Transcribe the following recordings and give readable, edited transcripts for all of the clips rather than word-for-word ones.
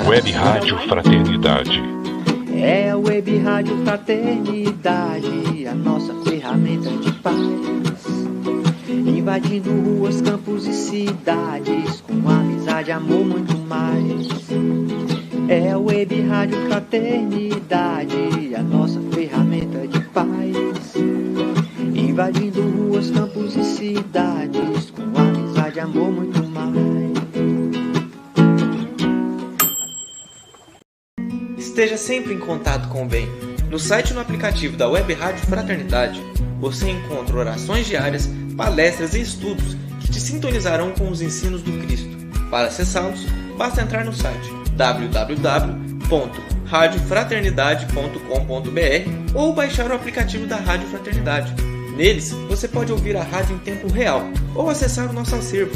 Web Rádio Fraternidade. É a Web Rádio Fraternidade, a nossa ferramenta de paz. Invadindo ruas, campos e cidades, com amizade, amor, muito mais. É a Web Rádio Fraternidade, a nossa ferramenta de paz. Invadindo ruas, campos e cidades, com amizade, amor, muito mais. Esteja sempre em contato com o bem. No site e no aplicativo da Web Rádio Fraternidade, você encontra orações diárias, palestras e estudos que te sintonizarão com os ensinos do Cristo. Para acessá-los, basta entrar no site www.radiofraternidade.com.br ou baixar o aplicativo da Rádio Fraternidade. Neles, você pode ouvir a rádio em tempo real ou acessar o nosso acervo.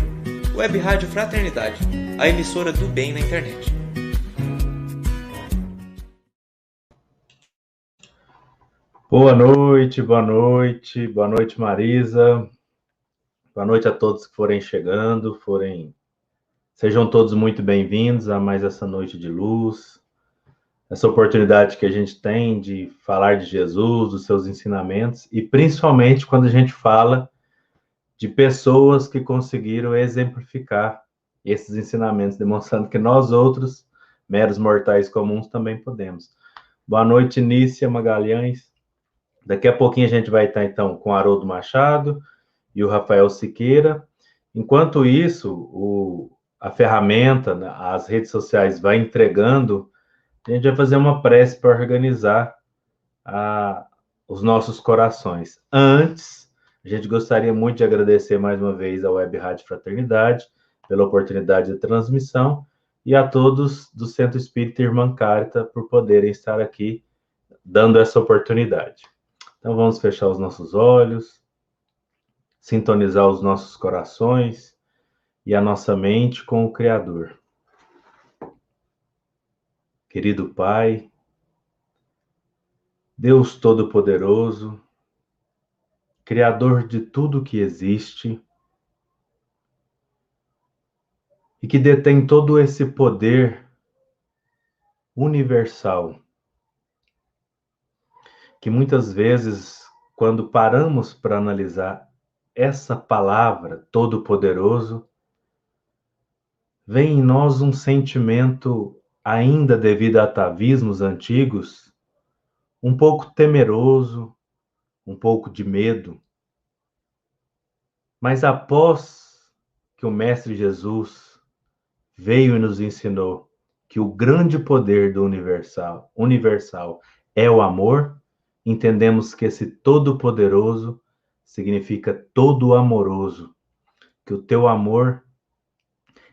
Web Rádio Fraternidade, a emissora do bem na internet. Boa noite, boa noite, boa noite, Marisa. Boa noite a todos que forem chegando, sejam todos muito bem-vindos a mais essa noite de luz, essa oportunidade que a gente tem de falar de Jesus, dos seus ensinamentos, e principalmente quando a gente fala de pessoas que conseguiram exemplificar esses ensinamentos, demonstrando que nós outros, meros mortais comuns, também podemos. Boa noite, Nícia Magalhães. Daqui a pouquinho a gente vai estar, então, com o Haroldo Machado e o Rafael Siqueira. Enquanto isso, a ferramenta, as redes sociais vai entregando, a gente vai fazer uma prece para organizar os nossos corações. Antes, a gente gostaria muito de agradecer mais uma vez à Web Rádio Fraternidade pela oportunidade de transmissão e a todos do Centro Espírita Irmã Carita por poderem estar aqui dando essa oportunidade. Então vamos fechar os nossos olhos, sintonizar os nossos corações e a nossa mente com o Criador. Querido Pai, Deus Todo-Poderoso, Criador de tudo que existe e que detém todo esse poder universal, que muitas vezes, quando paramos para analisar essa palavra, Todo-Poderoso, vem em nós um sentimento, ainda devido a atavismos antigos, um pouco temeroso, um pouco de medo. Mas após que o Mestre Jesus veio e nos ensinou que o grande poder do universal é o amor, entendemos que esse todo-poderoso significa todo-amoroso, que o teu amor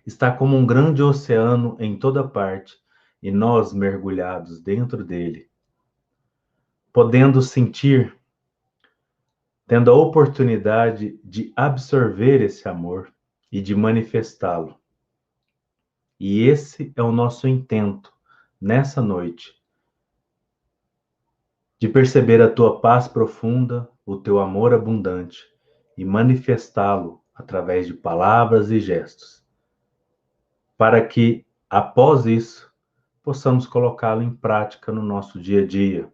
está como um grande oceano em toda parte e nós mergulhados dentro dele, podendo sentir, tendo a oportunidade de absorver esse amor e de manifestá-lo. E esse é o nosso intento nessa noite, de perceber a tua paz profunda, o teu amor abundante e manifestá-lo através de palavras e gestos, para que, após isso, possamos colocá-lo em prática no nosso dia a dia,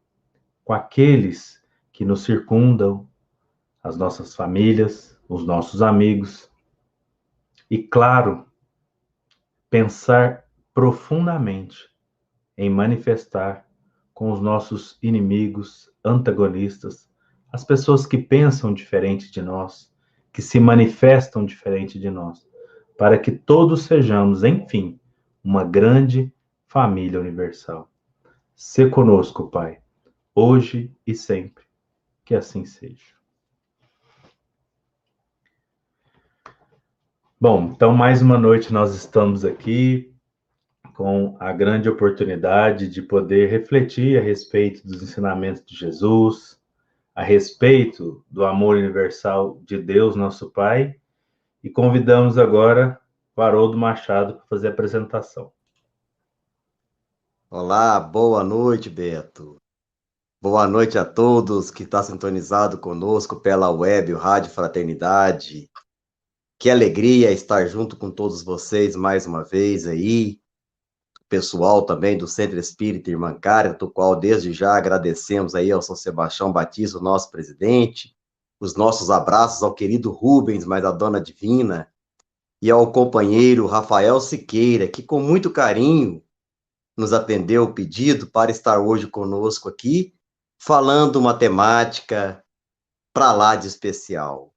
com aqueles que nos circundam, as nossas famílias, os nossos amigos, e, claro, pensar profundamente em manifestar com os nossos inimigos, antagonistas, as pessoas que pensam diferente de nós, que se manifestam diferente de nós, para que todos sejamos, enfim, uma grande família universal. Sê conosco, Pai, hoje e sempre, que assim seja. Bom, então mais uma noite nós estamos aqui com a grande oportunidade de poder refletir a respeito dos ensinamentos de Jesus, a respeito do amor universal de Deus, nosso Pai, e convidamos agora o Haroldo Machado para fazer a apresentação. Olá, boa noite, Beto. Boa noite a todos que estão sintonizados conosco pela web, o Rádio Fraternidade. Que alegria estar junto com todos vocês mais uma vez aí. pessoal também do Centro Espírita Irmã Cária, do qual desde já agradecemos aí ao São Sebastião Batista, o nosso presidente, os nossos abraços ao querido Rubens, mais a Dona Divina, e ao companheiro Rafael Siqueira, que com muito carinho nos atendeu o pedido para estar hoje conosco aqui, falando uma temática para lá de especial.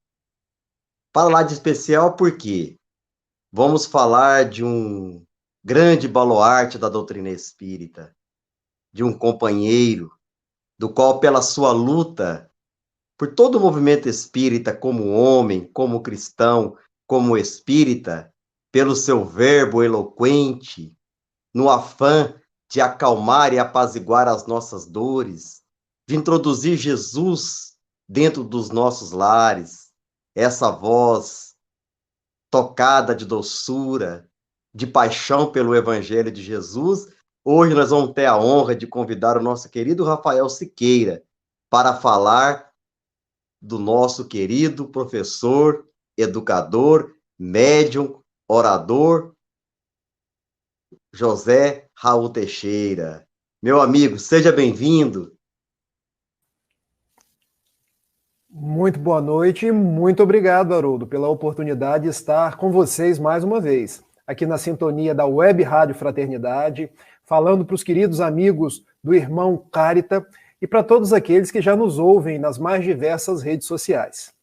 Para lá de especial porque vamos falar de um grande baluarte da doutrina espírita, de um companheiro, do qual, pela sua luta, por todo o movimento espírita, como homem, como cristão, como espírita, pelo seu verbo eloquente, no afã de acalmar e apaziguar as nossas dores, de introduzir Jesus dentro dos nossos lares, essa voz tocada de doçura, de paixão pelo Evangelho de Jesus. Hoje nós vamos ter a honra de convidar o nosso querido Rafael Siqueira para falar do nosso querido professor, educador, médium, orador, José Raul Teixeira. Meu amigo, seja bem-vindo. Muito boa noite e muito obrigado, Haroldo, pela oportunidade de estar com vocês mais uma vez, aqui na sintonia da Web Rádio Fraternidade, falando para os queridos amigos do Irmão Cárita e para todos aqueles que já nos ouvem nas mais diversas redes sociais.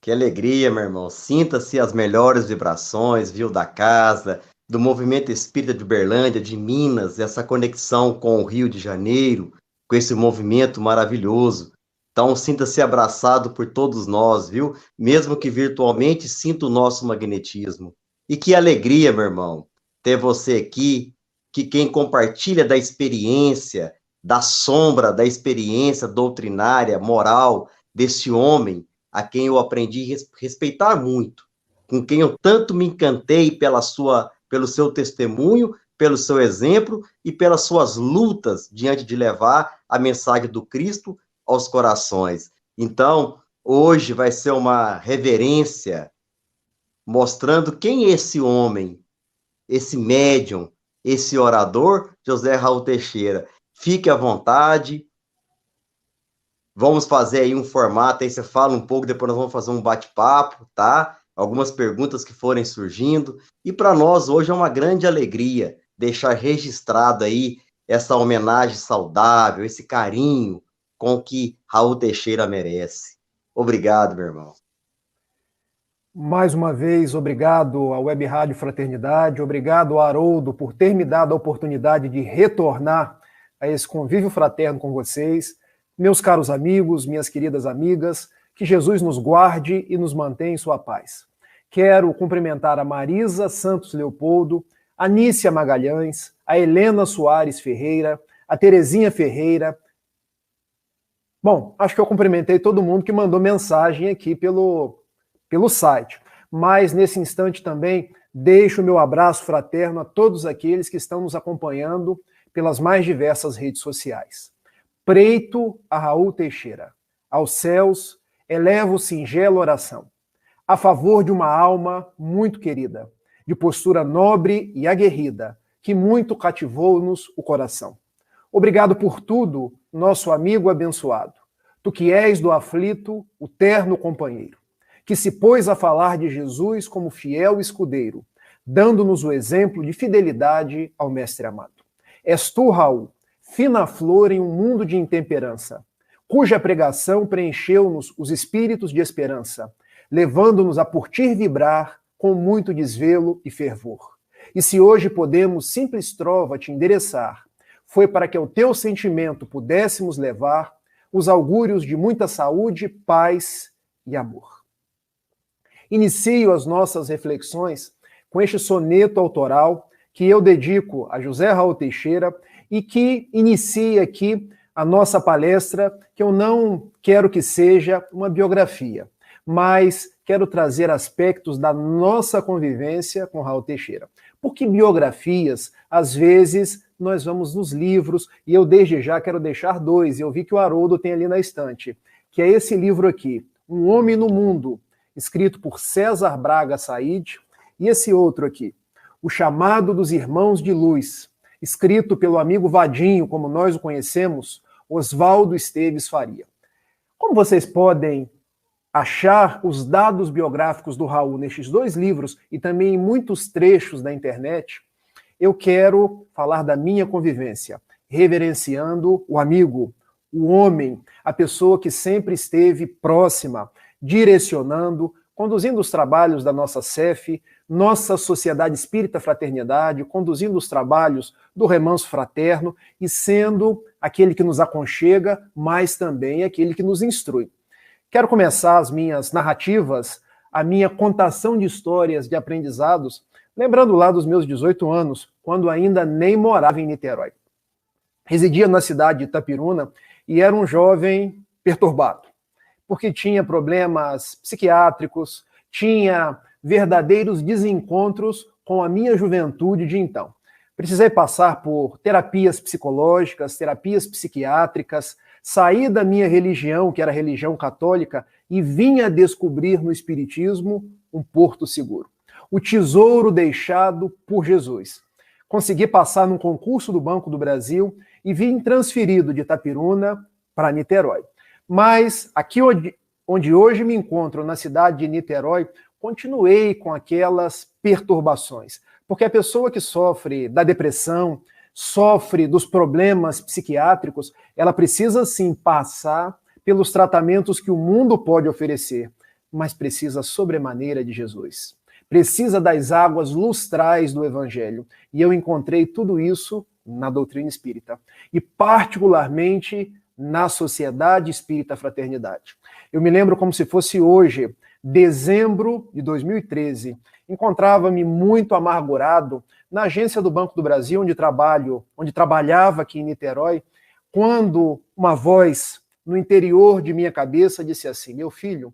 Que alegria, meu irmão. Sinta-se as melhores vibrações, viu, da casa, do movimento espírita de Uberlândia, de Minas, essa conexão com o Rio de Janeiro, com esse movimento maravilhoso. Então, sinta-se abraçado por todos nós, viu? Mesmo que virtualmente, sinta o nosso magnetismo. E que alegria, meu irmão, ter você aqui, que quem compartilha da experiência, da sombra, da experiência doutrinária, moral, desse homem a quem eu aprendi a respeitar muito, com quem eu tanto me encantei pelo seu testemunho, pelo seu exemplo e pelas suas lutas diante de levar a mensagem do Cristo aos corações. Então, hoje vai ser uma reverência mostrando quem é esse homem, esse médium, esse orador, José Raul Teixeira. Fique à vontade. Vamos fazer aí um formato, aí você fala um pouco, depois nós vamos fazer um bate-papo, tá? Algumas perguntas que forem surgindo. E para nós hoje é uma grande alegria deixar registrado aí essa homenagem saudável, esse carinho com que Raul Teixeira merece. Obrigado, meu irmão. Mais uma vez, obrigado à Web Rádio Fraternidade, obrigado, Haroldo, por ter me dado a oportunidade de retornar a esse convívio fraterno com vocês. Meus caros amigos, minhas queridas amigas, que Jesus nos guarde e nos mantenha em sua paz. Quero cumprimentar a Marisa Santos Leopoldo, a Nícia Magalhães, a Helena Soares Ferreira, a Terezinha Ferreira. Bom, acho que eu cumprimentei todo mundo que mandou mensagem aqui pelo site. Mas, nesse instante também, deixo o meu abraço fraterno a todos aqueles que estão nos acompanhando pelas mais diversas redes sociais. Preito a Raul Teixeira. Aos céus, elevo singela oração. A favor de uma alma muito querida, de postura nobre e aguerrida, que muito cativou-nos o coração. Obrigado por tudo, nosso amigo abençoado. Tu que és do aflito, o terno companheiro, que se pôs a falar de Jesus como fiel escudeiro, dando-nos o exemplo de fidelidade ao Mestre amado. És tu, Raul, fina flor em um mundo de intemperança, cuja pregação preencheu-nos os espíritos de esperança, levando-nos a por ti vibrar com muito desvelo e fervor. E se hoje podemos simples trova te endereçar, foi para que ao teu sentimento pudéssemos levar os augúrios de muita saúde, paz e amor. Inicio as nossas reflexões com este soneto autoral que eu dedico a José Raul Teixeira e que inicia aqui a nossa palestra, que eu não quero que seja uma biografia, mas quero trazer aspectos da nossa convivência com Raul Teixeira. Porque biografias, às vezes, nós vamos nos livros, e eu desde já quero deixar dois, e eu vi que o Haroldo tem ali na estante, que é esse livro aqui, Um Homem no Mundo, escrito por César Braga Said, e esse outro aqui, O Chamado dos Irmãos de Luz, escrito pelo amigo Vadinho, como nós o conhecemos, Oswaldo Esteves Faria. Como vocês podem achar os dados biográficos do Raul nestes dois livros e também em muitos trechos da internet, eu quero falar da minha convivência, reverenciando o amigo, o homem, a pessoa que sempre esteve próxima, direcionando, conduzindo os trabalhos da nossa SEF, nossa Sociedade Espírita Fraternidade, conduzindo os trabalhos do Remanso Fraterno e sendo aquele que nos aconchega, mas também aquele que nos instrui. Quero começar as minhas narrativas, a minha contação de histórias, de aprendizados, lembrando lá dos meus 18 anos, quando ainda nem morava em Niterói. Residia na cidade de Itapiruna e era um jovem perturbado, porque tinha problemas psiquiátricos, tinha verdadeiros desencontros com a minha juventude de então. Precisei passar por terapias psicológicas, terapias psiquiátricas, saí da minha religião, que era a religião católica, e vim a descobrir no Espiritismo um porto seguro. O tesouro deixado por Jesus. Consegui passar num concurso do Banco do Brasil e vim transferido de Itapiruna para Niterói. Mas aqui onde hoje me encontro, na cidade de Niterói, continuei com aquelas perturbações. Porque a pessoa que sofre da depressão, sofre dos problemas psiquiátricos, ela precisa sim passar pelos tratamentos que o mundo pode oferecer, mas precisa sobremaneira de Jesus. Precisa das águas lustrais do Evangelho. E eu encontrei tudo isso na doutrina espírita. E particularmente na Sociedade Espírita Fraternidade. Eu me lembro como se fosse hoje, dezembro de 2013. Encontrava-me muito amargurado na agência do Banco do Brasil, onde trabalhava aqui em Niterói, quando uma voz no interior de minha cabeça disse assim: meu filho,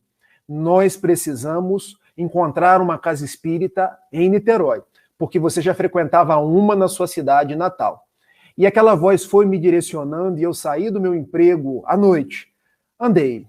nós precisamos encontrar uma casa espírita em Niterói, porque você já frequentava uma na sua cidade natal. E aquela voz foi me direcionando e eu saí do meu emprego à noite. Andei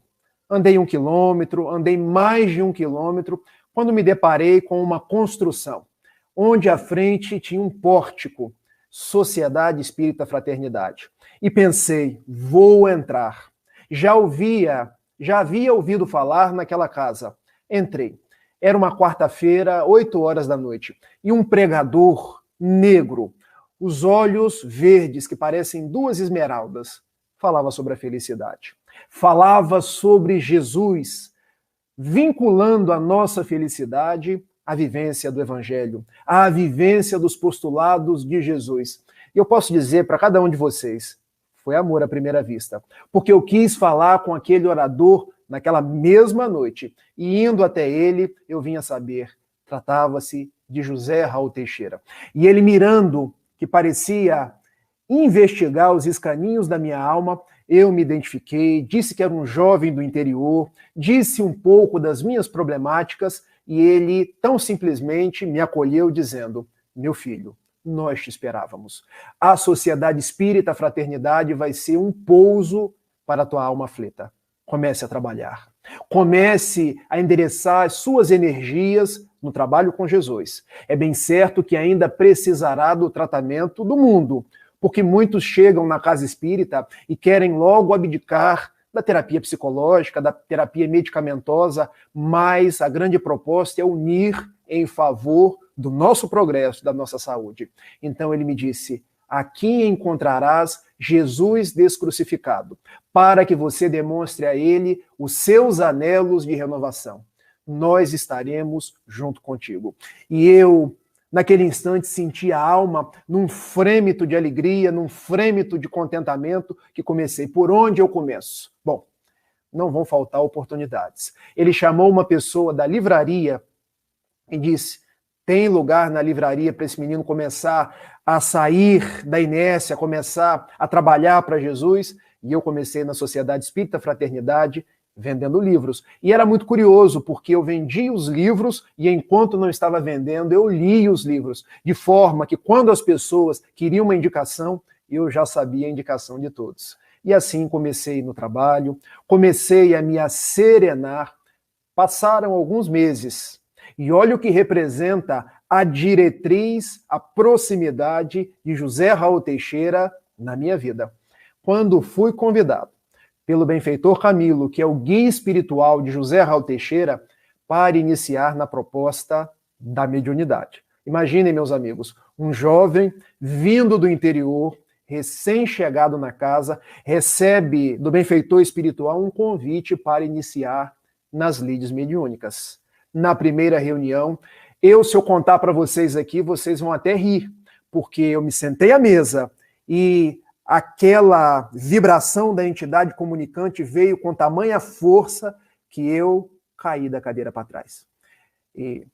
1 quilômetro, andei mais de 1 quilômetro, quando me deparei com uma construção, onde à frente tinha um pórtico, Sociedade Espírita Fraternidade. E pensei, vou entrar. Já havia ouvido falar naquela casa. Entrei. Era uma quarta-feira, 8 horas da noite, e um pregador negro, os olhos verdes, que parecem 2 esmeraldas, falava sobre a felicidade. Falava sobre Jesus, vinculando a nossa felicidade à vivência do Evangelho, à vivência dos postulados de Jesus. E eu posso dizer para cada um de vocês, foi amor à primeira vista, porque eu quis falar com aquele orador naquela mesma noite, e indo até ele, eu vinha saber, tratava-se de José Raul Teixeira. E ele mirando, que parecia investigar os escaninhos da minha alma, eu me identifiquei, disse que era um jovem do interior, disse um pouco das minhas problemáticas, e ele tão simplesmente me acolheu dizendo, meu filho, nós te esperávamos. A Sociedade Espírita Fraternidade vai ser um pouso para a tua alma aflita. Comece a trabalhar. Comece a endereçar as suas energias no trabalho com Jesus. É bem certo que ainda precisará do tratamento do mundo, porque muitos chegam na casa espírita e querem logo abdicar da terapia psicológica, da terapia medicamentosa, mas a grande proposta é unir em favor do nosso progresso, da nossa saúde. Então ele me disse, aqui encontrarás Jesus descrucificado, para que você demonstre a ele os seus anelos de renovação. Nós estaremos junto contigo. E eu, naquele instante, senti a alma num frêmito de alegria, num frêmito de contentamento, que comecei. Por onde eu começo? Bom, não vão faltar oportunidades. Ele chamou uma pessoa da livraria e disse, tem lugar na livraria para esse menino começar a sair da inércia, começar a trabalhar para Jesus? E eu comecei na Sociedade Espírita Fraternidade, vendendo livros. E era muito curioso, porque eu vendia os livros e enquanto não estava vendendo, eu lia os livros. De forma que quando as pessoas queriam uma indicação, eu já sabia a indicação de todos. E assim comecei no trabalho, comecei a me serenar. Passaram alguns meses. E olha o que representa a diretriz, a proximidade de José Raul Teixeira na minha vida. Quando fui convidado pelo benfeitor Camilo, que é o guia espiritual de José Raul Teixeira, para iniciar na proposta da mediunidade. Imaginem, meus amigos, um jovem vindo do interior, recém-chegado na casa, recebe do benfeitor espiritual um convite para iniciar nas lides mediúnicas. Na primeira reunião, se eu contar para vocês aqui, vocês vão até rir, porque eu me sentei à mesa e aquela vibração da entidade comunicante veio com tamanha força que eu caí da cadeira para trás. E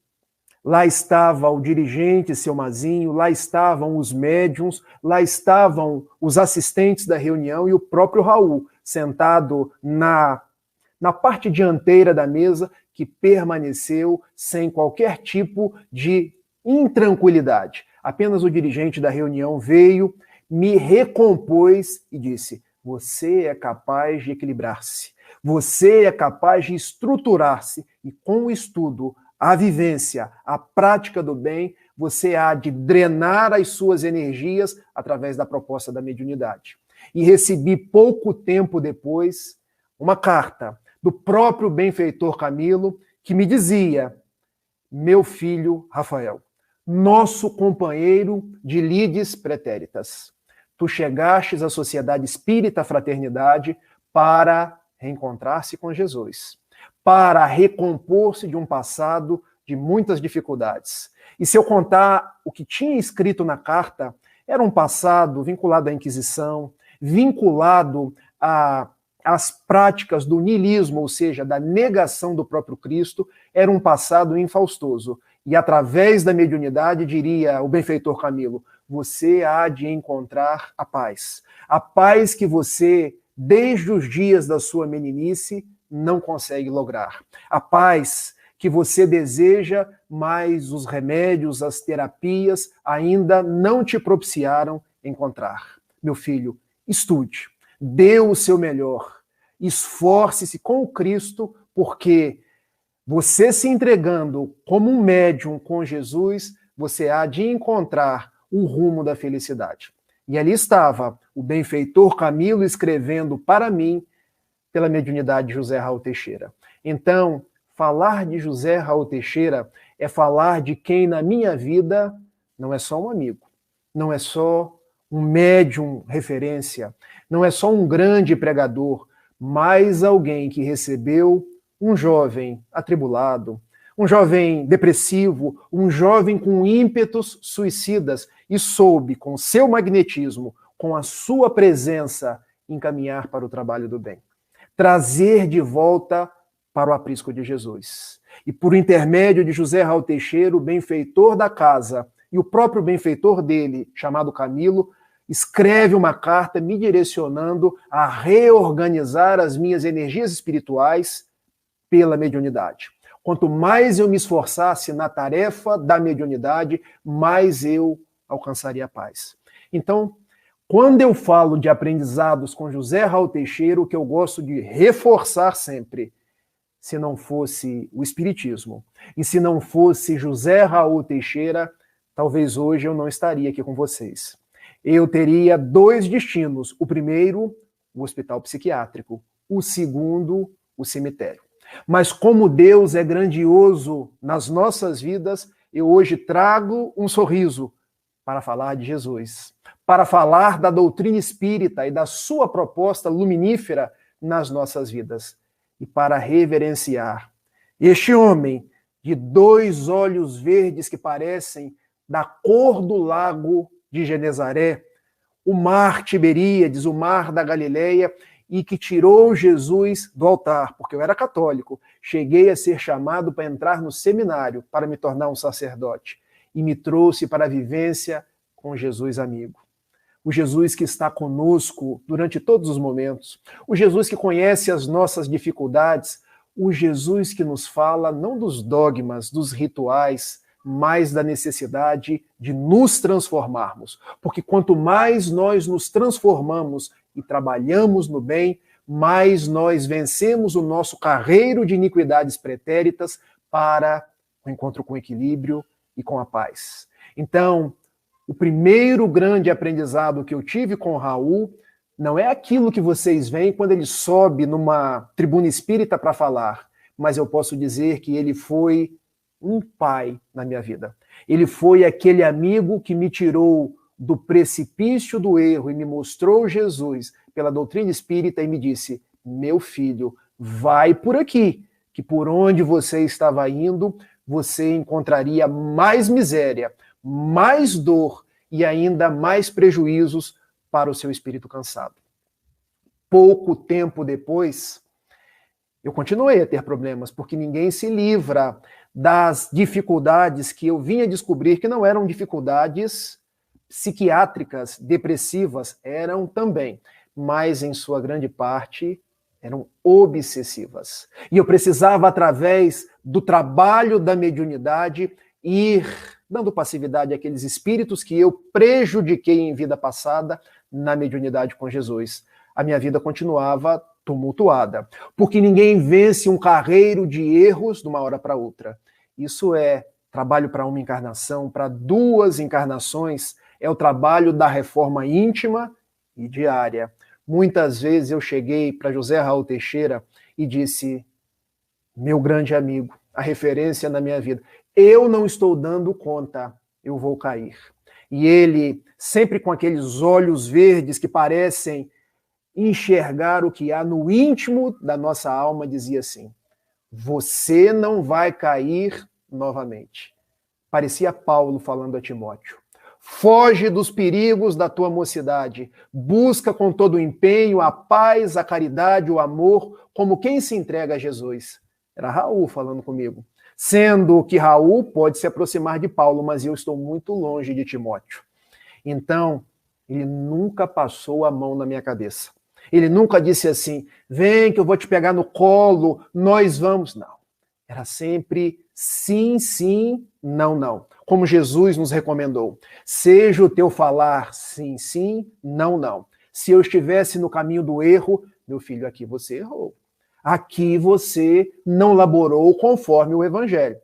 lá estava o dirigente, seu Mazinho, lá estavam os médiums, lá estavam os assistentes da reunião e o próprio Raul, sentado na parte dianteira da mesa, que permaneceu sem qualquer tipo de intranquilidade. Apenas o dirigente da reunião veio, me recompôs e disse: você é capaz de equilibrar-se, você é capaz de estruturar-se e com o estudo, a vivência, a prática do bem, você há de drenar as suas energias através da proposta da mediunidade. E recebi pouco tempo depois uma carta do próprio benfeitor Camilo que me dizia: meu filho Rafael, nosso companheiro de lides pretéritas, tu chegastes à Sociedade Espírita Fraternidade para reencontrar-se com Jesus, para recompor-se de um passado de muitas dificuldades. E se eu contar o que tinha escrito na carta, era um passado vinculado à Inquisição, vinculado às práticas do niilismo, ou seja, da negação do próprio Cristo, era um passado infaustoso. E através da mediunidade, diria o benfeitor Camilo, você há de encontrar a paz. A paz que você, desde os dias da sua meninice, não consegue lograr. A paz que você deseja, mas os remédios, as terapias ainda não te propiciaram encontrar. Meu filho, estude, dê o seu melhor, esforce-se com o Cristo, porque você se entregando como um médium com Jesus, você há de encontrar o rumo da felicidade. E ali estava o benfeitor Camilo escrevendo para mim pela mediunidade de José Raul Teixeira. Então, falar de José Raul Teixeira é falar de quem na minha vida não é só um amigo, não é só um médium referência, não é só um grande pregador, mas alguém que recebeu um jovem atribulado, um jovem depressivo, um jovem com ímpetos suicidas e soube, com seu magnetismo, com a sua presença, encaminhar para o trabalho do bem. Trazer de volta para o aprisco de Jesus. E por intermédio de José Raul Teixeira, o benfeitor da casa, e o próprio benfeitor dele, chamado Camilo, escreve uma carta me direcionando a reorganizar as minhas energias espirituais pela mediunidade. Quanto mais eu me esforçasse na tarefa da mediunidade, mais eu alcançaria a paz. Então, quando eu falo de aprendizados com José Raul Teixeira, o que eu gosto de reforçar sempre, se não fosse o Espiritismo, e se não fosse José Raul Teixeira, talvez hoje eu não estaria aqui com vocês. Eu teria dois destinos. O primeiro, o hospital psiquiátrico. O segundo, o cemitério. Mas como Deus é grandioso nas nossas vidas, eu hoje trago um sorriso para falar de Jesus, para falar da doutrina espírita e da sua proposta luminífera nas nossas vidas, e para reverenciar este homem de dois olhos verdes que parecem da cor do lago de Genezaré, o mar Tiberíades, o mar da Galileia, e que tirou Jesus do altar, porque eu era católico, cheguei a ser chamado para entrar no seminário, para me tornar um sacerdote, e me trouxe para a vivência com Jesus amigo. O Jesus que está conosco durante todos os momentos, o Jesus que conhece as nossas dificuldades, o Jesus que nos fala não dos dogmas, dos rituais, mas da necessidade de nos transformarmos. Porque quanto mais nós nos transformamos e trabalhamos no bem, mais nós vencemos o nosso carreiro de iniquidades pretéritas para o encontro com equilíbrio e com a paz. Então, o primeiro grande aprendizado que eu tive com o Raul não é aquilo que vocês veem quando ele sobe numa tribuna espírita para falar, mas eu posso dizer que ele foi um pai na minha vida. Ele foi aquele amigo que me tirou do precipício do erro e me mostrou Jesus pela doutrina espírita e me disse: meu filho, vai por aqui, que por onde você estava indo, você encontraria mais miséria, mais dor e ainda mais prejuízos para o seu espírito cansado. Pouco tempo depois, eu continuei a ter problemas, porque ninguém se livra das dificuldades que eu vinha descobrir que não eram dificuldades psiquiátricas, depressivas, eram também, mas em sua grande parte eram obsessivas. E eu precisava, através do trabalho da mediunidade, ir dando passividade àqueles espíritos que eu prejudiquei em vida passada na mediunidade com Jesus. A minha vida continuava tumultuada, porque ninguém vence um carreiro de erros de uma hora para outra. Isso é trabalho para uma encarnação, para 2 encarnações, é o trabalho da reforma íntima e diária. Muitas vezes eu cheguei para José Raul Teixeira e disse: meu grande amigo, a referência na minha vida, eu não estou dando conta, eu vou cair. E ele, sempre com aqueles olhos verdes que parecem enxergar o que há no íntimo da nossa alma, dizia assim: você não vai cair novamente. Parecia Paulo falando a Timóteo. Foge dos perigos da tua mocidade. Busca com todo o empenho a paz, a caridade, o amor, como quem se entrega a Jesus. Era Raul falando comigo. Sendo que Raul pode se aproximar de Paulo, mas eu estou muito longe de Timóteo. Então, ele nunca passou a mão na minha cabeça. Ele nunca disse assim: vem que eu vou te pegar no colo, nós vamos. Não. Era sempre sim, sim, não, não. Como Jesus nos recomendou. Seja o teu falar sim, sim, não, não. Se eu estivesse no caminho do erro, meu filho, aqui você errou. Aqui você não laborou conforme o Evangelho.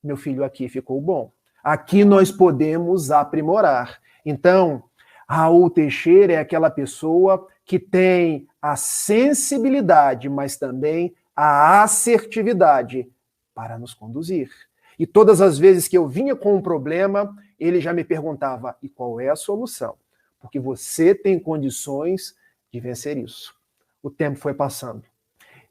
Meu filho, aqui ficou bom. Aqui nós podemos aprimorar. Então, Raul Teixeira é aquela pessoa que tem a sensibilidade, mas também a assertividade para nos conduzir. E todas as vezes que eu vinha com um problema, ele já me perguntava: e qual é a solução? Porque você tem condições de vencer isso. O tempo foi passando.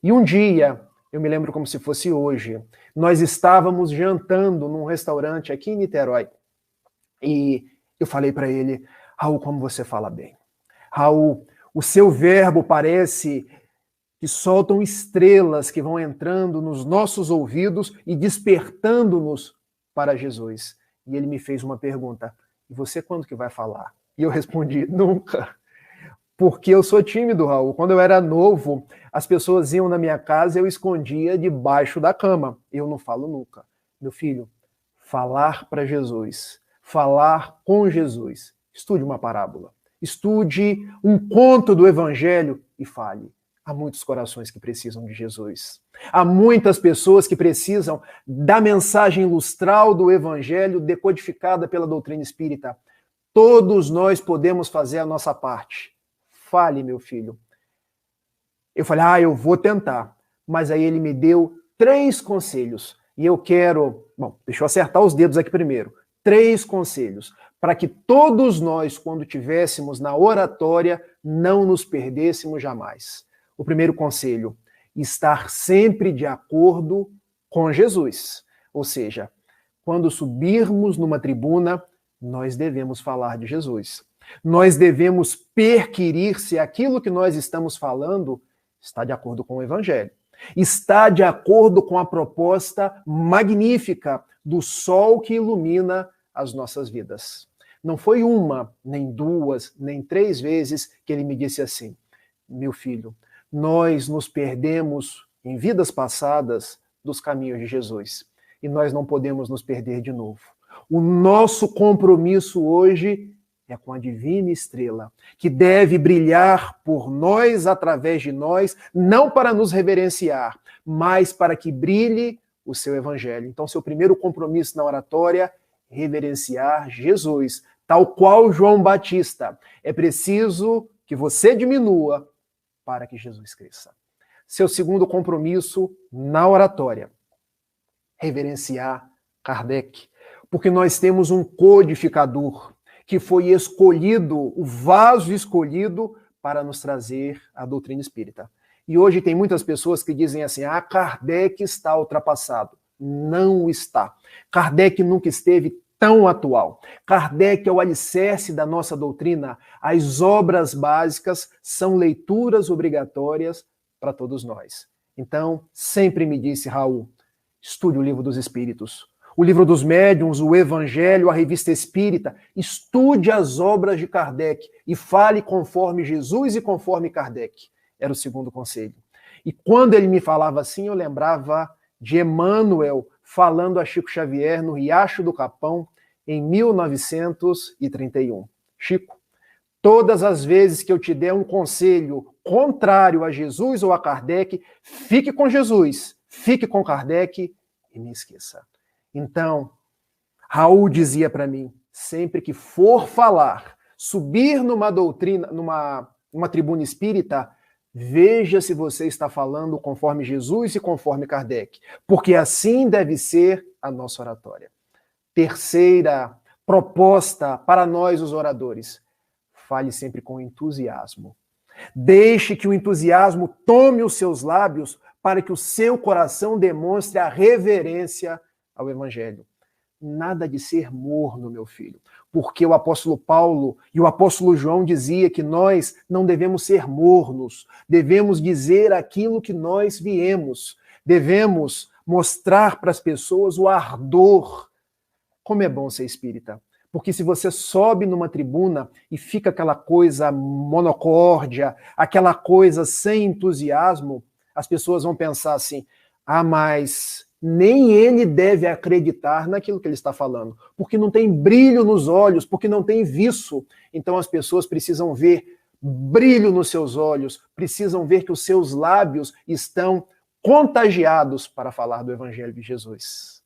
E um dia, eu me lembro como se fosse hoje, nós estávamos jantando num restaurante aqui em Niterói. E eu falei para ele: Raul, como você fala bem. Raul, o seu verbo parece que soltam estrelas que vão entrando nos nossos ouvidos e despertando-nos para Jesus. E ele me fez uma pergunta: e você quando que vai falar? E eu respondi: nunca. Porque eu sou tímido, Raul. Quando eu era novo, as pessoas iam na minha casa e eu escondia debaixo da cama. Eu não falo nunca. Meu filho, falar para Jesus, falar com Jesus. Estude uma parábola, estude um conto do Evangelho e fale. Há muitos corações que precisam de Jesus. Há muitas pessoas que precisam da mensagem lustral do Evangelho decodificada pela doutrina espírita. Todos nós podemos fazer a nossa parte. Fale, meu filho. Eu falei: eu vou tentar. Mas aí ele me deu 3 conselhos. E eu quero... Bom, deixa eu acertar os dedos aqui primeiro. 3 conselhos para que todos nós, quando tivéssemos na oratória, não nos perdêssemos jamais. O primeiro conselho: estar sempre de acordo com Jesus. Ou seja, quando subirmos numa tribuna, nós devemos falar de Jesus. Nós devemos perquirir se aquilo que nós estamos falando está de acordo com o Evangelho. Está de acordo com a proposta magnífica do sol que ilumina as nossas vidas. Não foi uma, nem 2, nem 3 vezes que ele me disse assim: meu filho, nós nos perdemos em vidas passadas dos caminhos de Jesus. E nós não podemos nos perder de novo. O nosso compromisso hoje é com a divina estrela, que deve brilhar por nós, através de nós, não para nos reverenciar, mas para que brilhe o seu Evangelho. Então, seu primeiro compromisso na oratória reverenciar Jesus, tal qual João Batista. É preciso que você diminua para que Jesus cresça. Seu segundo compromisso na oratória, reverenciar Kardec, porque nós temos um codificador que foi escolhido, o vaso escolhido para nos trazer a doutrina espírita. E hoje tem muitas pessoas que dizem assim, Kardec está ultrapassado. Não está. Kardec nunca esteve tão atual. Kardec é o alicerce da nossa doutrina. As obras básicas são leituras obrigatórias para todos nós. Então, sempre me disse, Raul, estude o Livro dos Espíritos, o Livro dos Médiuns, o Evangelho, a Revista Espírita, estude as obras de Kardec e fale conforme Jesus e conforme Kardec. Era o segundo conselho. E quando ele me falava assim, eu lembrava de Emmanuel falando a Chico Xavier no Riacho do Capão, em 1931. Chico, todas as vezes que eu te der um conselho contrário a Jesus ou a Kardec, fique com Jesus, fique com Kardec e me esqueça. Então, Raul dizia para mim, sempre que for falar, subir numa doutrina, numa tribuna espírita, veja se você está falando conforme Jesus e conforme Kardec, porque assim deve ser a nossa oratória. Terceira proposta para nós, os oradores, fale sempre com entusiasmo. Deixe que o entusiasmo tome os seus lábios para que o seu coração demonstre a reverência ao Evangelho. Nada de ser morno, meu filho, porque o apóstolo Paulo e o apóstolo João dizia que nós não devemos ser mornos, devemos dizer aquilo que nós viemos, devemos mostrar para as pessoas o ardor. Como é bom ser espírita, porque se você sobe numa tribuna e fica aquela coisa monocórdia, aquela coisa sem entusiasmo, as pessoas vão pensar assim, mas nem ele deve acreditar naquilo que ele está falando, porque não tem brilho nos olhos, porque não tem viço. Então as pessoas precisam ver brilho nos seus olhos, precisam ver que os seus lábios estão contagiados para falar do Evangelho de Jesus.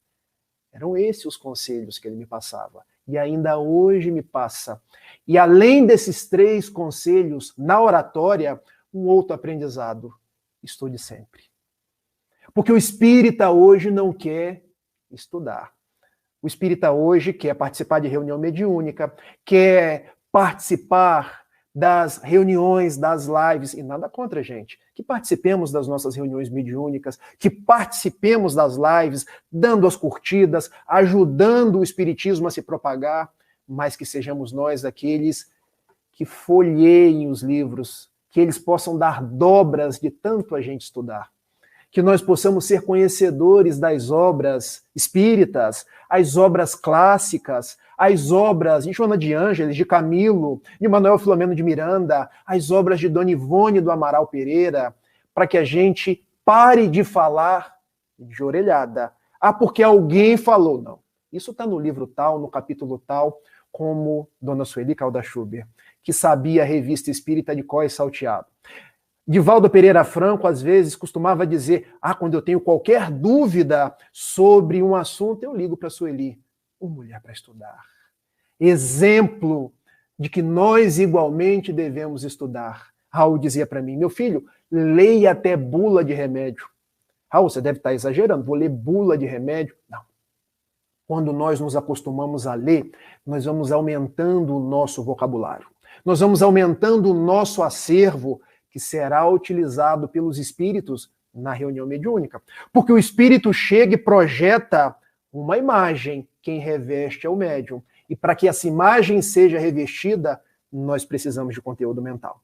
Eram esses os conselhos que ele me passava, e ainda hoje me passa. E além desses 3 conselhos, na oratória, um outro aprendizado, estude sempre. Porque o espírita hoje não quer estudar. O espírita hoje quer participar de reunião mediúnica, quer participar das reuniões, das lives, e nada contra, gente, que participemos das nossas reuniões mediúnicas, que participemos das lives, dando as curtidas, ajudando o espiritismo a se propagar, mas que sejamos nós aqueles que folheiem os livros, que eles possam dar dobras de tanto a gente estudar. Que nós possamos ser conhecedores das obras espíritas, as obras clássicas, as obras de Joana de Ângeles, de Camilo, de Manuel Filomeno de Miranda, as obras de Dona Ivone do Amaral Pereira, para que a gente pare de falar de orelhada. Porque alguém falou. Não. Isso está no livro tal, no capítulo tal, como Dona Sueli Calda Schuber, que sabia a revista espírita de có e salteado. Divaldo Pereira Franco, às vezes, costumava dizer, quando eu tenho qualquer dúvida sobre um assunto, eu ligo para a Sueli. Uma mulher para estudar. Exemplo de que nós igualmente devemos estudar. Raul dizia para mim, meu filho, leia até bula de remédio. Raul, você deve estar exagerando, vou ler bula de remédio? Não. Quando nós nos acostumamos a ler, nós vamos aumentando o nosso vocabulário. Nós vamos aumentando o nosso acervo, que será utilizado pelos espíritos na reunião mediúnica. Porque o espírito chega e projeta uma imagem, quem reveste é o médium. E para que essa imagem seja revestida, nós precisamos de conteúdo mental.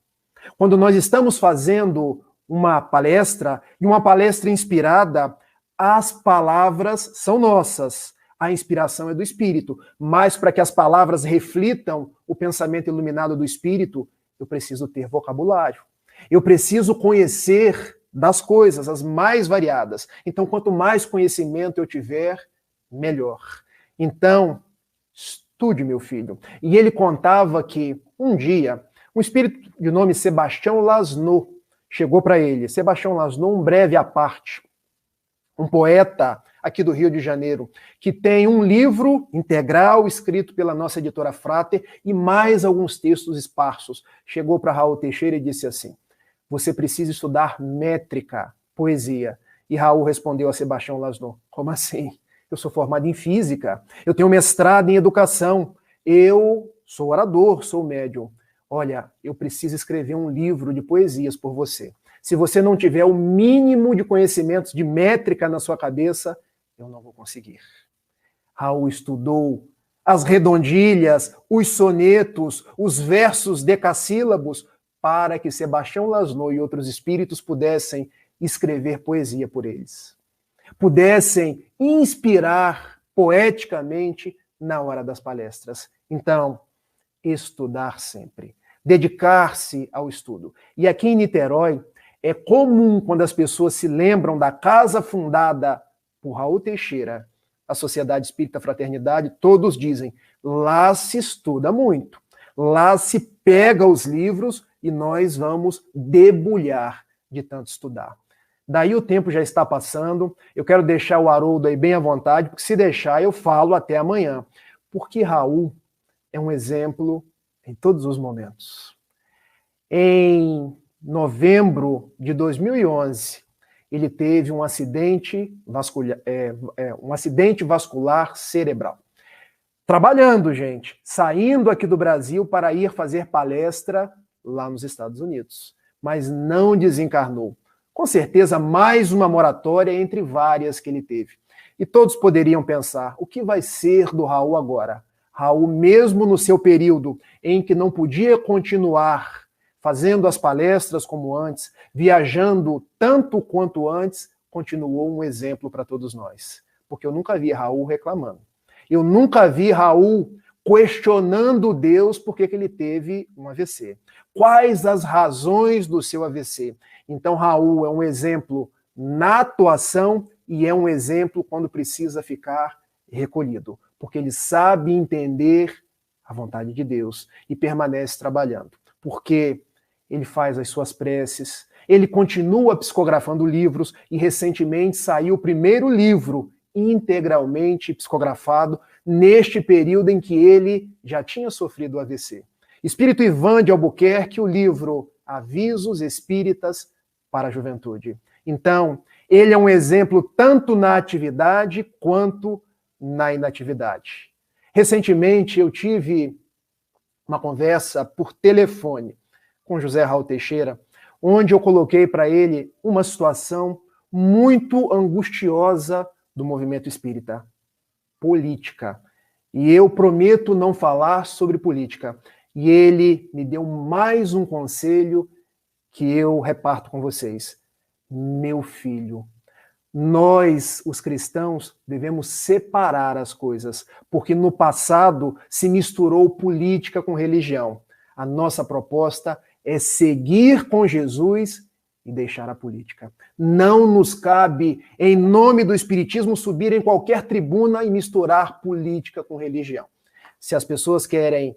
Quando nós estamos fazendo uma palestra, e uma palestra inspirada, as palavras são nossas, a inspiração é do espírito. Mas para que as palavras reflitam o pensamento iluminado do espírito, eu preciso ter vocabulário. Eu preciso conhecer das coisas, as mais variadas. Então, quanto mais conhecimento eu tiver, melhor. Então, estude, meu filho. E ele contava que, um dia, um espírito de nome Sebastião Lasno chegou para ele. Sebastião Lasno, um breve à parte, um poeta aqui do Rio de Janeiro, que tem um livro integral escrito pela nossa editora Frater e mais alguns textos esparsos. Chegou para Raul Teixeira e disse assim: você precisa estudar métrica, poesia. E Raul respondeu a Sebastião Lasno: como assim? Eu sou formado em física, eu tenho mestrado em educação, eu sou orador, sou médium. Olha, eu preciso escrever um livro de poesias por você. Se você não tiver o mínimo de conhecimentos de métrica na sua cabeça, eu não vou conseguir. Raul estudou as redondilhas, os sonetos, os versos decassílabos, para que Sebastião Lasno e outros espíritos pudessem escrever poesia por eles. Pudessem inspirar poeticamente na hora das palestras. Então, estudar sempre. Dedicar-se ao estudo. E aqui em Niterói, é comum quando as pessoas se lembram da casa fundada por Raul Teixeira, a Sociedade Espírita Fraternidade, todos dizem, lá se estuda muito, lá se pega os livros e nós vamos debulhar de tanto estudar. Daí o tempo já está passando, eu quero deixar o Haroldo aí bem à vontade, porque se deixar eu falo até amanhã, porque Raul é um exemplo em todos os momentos. Em novembro de 2011, ele teve um acidente vascular cerebral. Trabalhando, gente, saindo aqui do Brasil para ir fazer palestra lá nos Estados Unidos, mas não desencarnou. Com certeza, mais uma moratória entre várias que ele teve. E todos poderiam pensar, o que vai ser do Raul agora? Raul, mesmo no seu período em que não podia continuar fazendo as palestras como antes, viajando tanto quanto antes, continuou um exemplo para todos nós. Porque eu nunca vi Raul reclamando. Eu nunca vi Raul questionando Deus por que ele teve um AVC. Quais as razões do seu AVC? Então, Raul é um exemplo na atuação e é um exemplo quando precisa ficar recolhido, porque ele sabe entender a vontade de Deus e permanece trabalhando, porque ele faz as suas preces, ele continua psicografando livros e recentemente saiu o primeiro livro integralmente psicografado neste período em que ele já tinha sofrido o AVC. Espírito Ivan de Albuquerque, o livro Avisos Espíritas para a Juventude. Então, ele é um exemplo tanto na atividade quanto na inatividade. Recentemente, eu tive uma conversa por telefone com José Raul Teixeira, onde eu coloquei para ele uma situação muito angustiosa do movimento espírita, política. E eu prometo não falar sobre política. E ele me deu mais um conselho que eu reparto com vocês. Meu filho, nós, os cristãos, devemos separar as coisas, porque no passado se misturou política com religião. A nossa proposta é seguir com Jesus e deixar a política. Não nos cabe, em nome do Espiritismo, subir em qualquer tribuna e misturar política com religião. Se as pessoas querem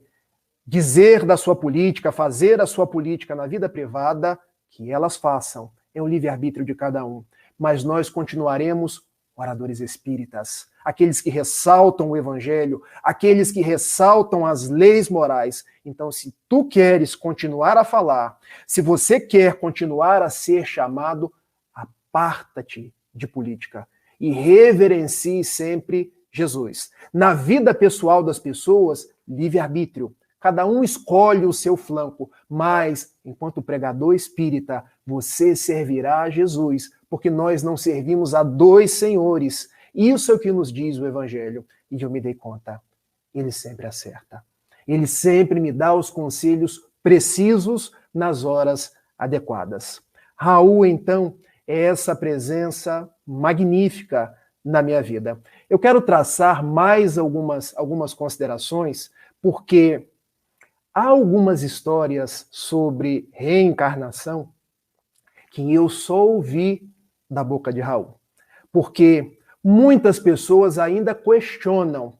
dizer da sua política, fazer a sua política na vida privada, que elas façam. É o livre-arbítrio de cada um. Mas nós continuaremos oradores espíritas, aqueles que ressaltam o evangelho, aqueles que ressaltam as leis morais. Então, se tu queres continuar a falar, se você quer continuar a ser chamado, aparta-te de política e reverencie sempre Jesus. Na vida pessoal das pessoas, livre-arbítrio. Cada um escolhe o seu flanco, mas, enquanto pregador espírita, você servirá a Jesus, porque nós não servimos a dois senhores. Isso é o que nos diz o Evangelho. E eu me dei conta, ele sempre acerta. Ele sempre me dá os conselhos precisos nas horas adequadas. Raul, então, é essa presença magnífica na minha vida. Eu quero traçar mais algumas considerações, porque há algumas histórias sobre reencarnação que eu só ouvi da boca de Raul. Porque muitas pessoas ainda questionam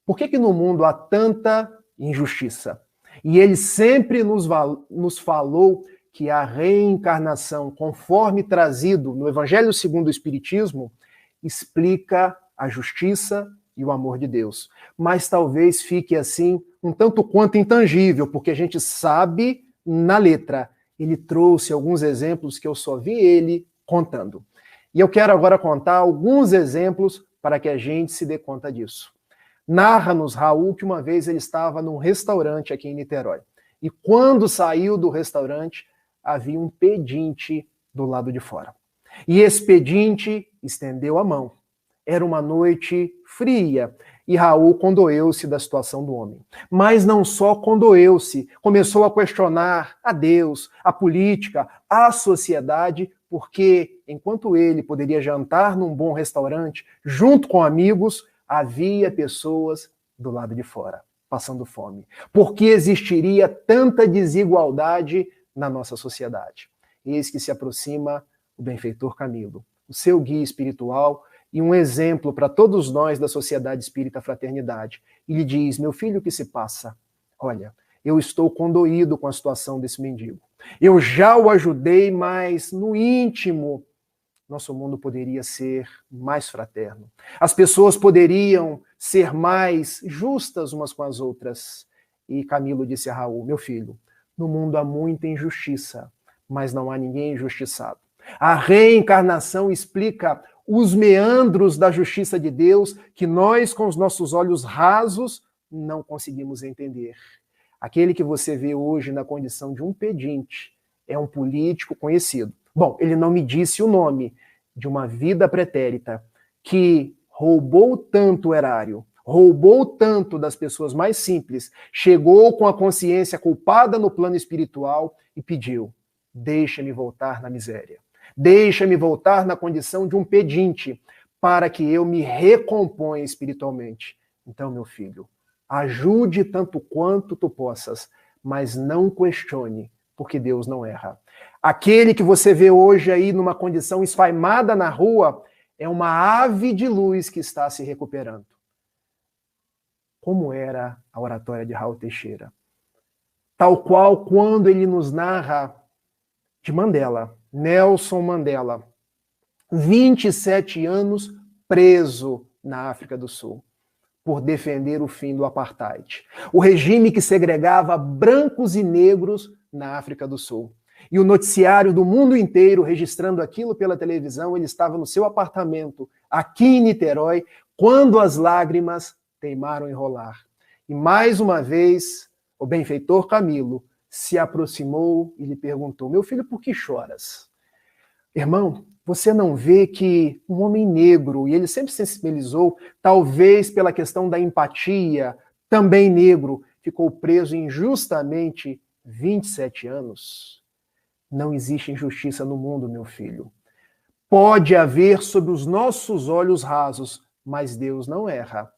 por que no mundo há tanta injustiça. E ele sempre nos falou que a reencarnação, conforme trazido no Evangelho segundo o Espiritismo, explica a justiça e o amor de Deus. Mas talvez fique assim, um tanto quanto intangível, porque a gente sabe na letra. Ele trouxe alguns exemplos que eu só vi ele contando. E eu quero agora contar alguns exemplos para que a gente se dê conta disso. Narra-nos Raul que uma vez ele estava num restaurante aqui em Niterói. E quando saiu do restaurante, havia um pedinte do lado de fora. E esse pedinte estendeu a mão. Era uma noite fria e Raul condoeu-se da situação do homem. Mas não só condoeu-se, começou a questionar a Deus, a política, a sociedade, porque enquanto ele poderia jantar num bom restaurante, junto com amigos, havia pessoas do lado de fora, passando fome. Por que existiria tanta desigualdade na nossa sociedade? Eis que se aproxima o benfeitor Camilo, o seu guia espiritual e um exemplo para todos nós da Sociedade Espírita Fraternidade. E lhe diz: meu filho, o que se passa? Olha, eu estou condoído com a situação desse mendigo. Eu já o ajudei, mas no íntimo, nosso mundo poderia ser mais fraterno. As pessoas poderiam ser mais justas umas com as outras. E Camilo disse a Raul: meu filho, no mundo há muita injustiça, mas não há ninguém injustiçado. A reencarnação explica os meandros da justiça de Deus que nós, com os nossos olhos rasos, não conseguimos entender. Aquele que você vê hoje na condição de um pedinte é um político conhecido. Bom, ele não me disse o nome, de uma vida pretérita, que roubou tanto o erário, roubou tanto das pessoas mais simples, chegou com a consciência culpada no plano espiritual e pediu: deixa-me voltar na miséria. Deixa-me voltar na condição de um pedinte, para que eu me recomponha espiritualmente. Então, meu filho, ajude tanto quanto tu possas, mas não questione, porque Deus não erra. Aquele que você vê hoje aí numa condição esfaimada na rua é uma ave de luz que está se recuperando. Como era a oratória de Raul Teixeira? Tal qual quando ele nos narra de Mandela, Nelson Mandela, 27 anos preso na África do Sul, por defender o fim do apartheid. O regime que segregava brancos e negros na África do Sul. E o noticiário do mundo inteiro registrando aquilo pela televisão, ele estava no seu apartamento, aqui em Niterói, quando as lágrimas teimaram em rolar. E mais uma vez, o benfeitor Camilo se aproximou e lhe perguntou: meu filho, por que choras? Irmão, você não vê que um homem negro, e ele sempre sensibilizou, talvez pela questão da empatia, também negro, ficou preso injustamente 27 anos? Não existe injustiça no mundo, meu filho. Pode haver sob os nossos olhos rasos, mas Deus não erra.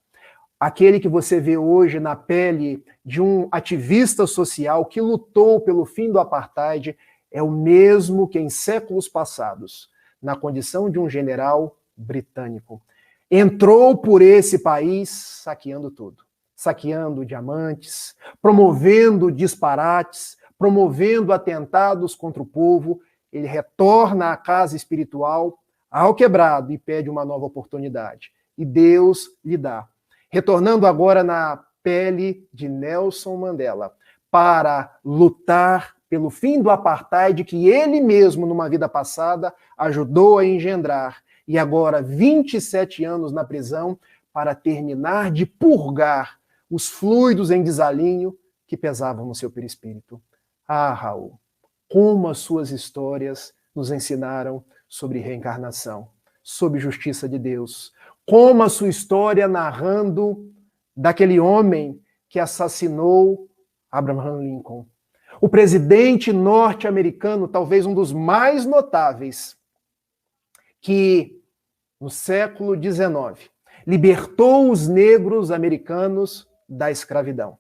Aquele que você vê hoje na pele de um ativista social que lutou pelo fim do apartheid é o mesmo que em séculos passados, na condição de um general britânico, entrou por esse país saqueando tudo. Saqueando diamantes, promovendo disparates, promovendo atentados contra o povo. Ele retorna à casa espiritual, ao quebrado, e pede uma nova oportunidade. E Deus lhe dá. Retornando agora na pele de Nelson Mandela, para lutar pelo fim do apartheid que ele mesmo, numa vida passada, ajudou a engendrar. E agora, 27 anos na prisão, para terminar de purgar os fluidos em desalinho que pesavam no seu perispírito. Ah, Raul, como as suas histórias nos ensinaram sobre reencarnação, sobre justiça de Deus. Como a sua história narrando daquele homem que assassinou Abraham Lincoln. O presidente norte-americano, talvez um dos mais notáveis, que no século XIX libertou os negros americanos da escravidão.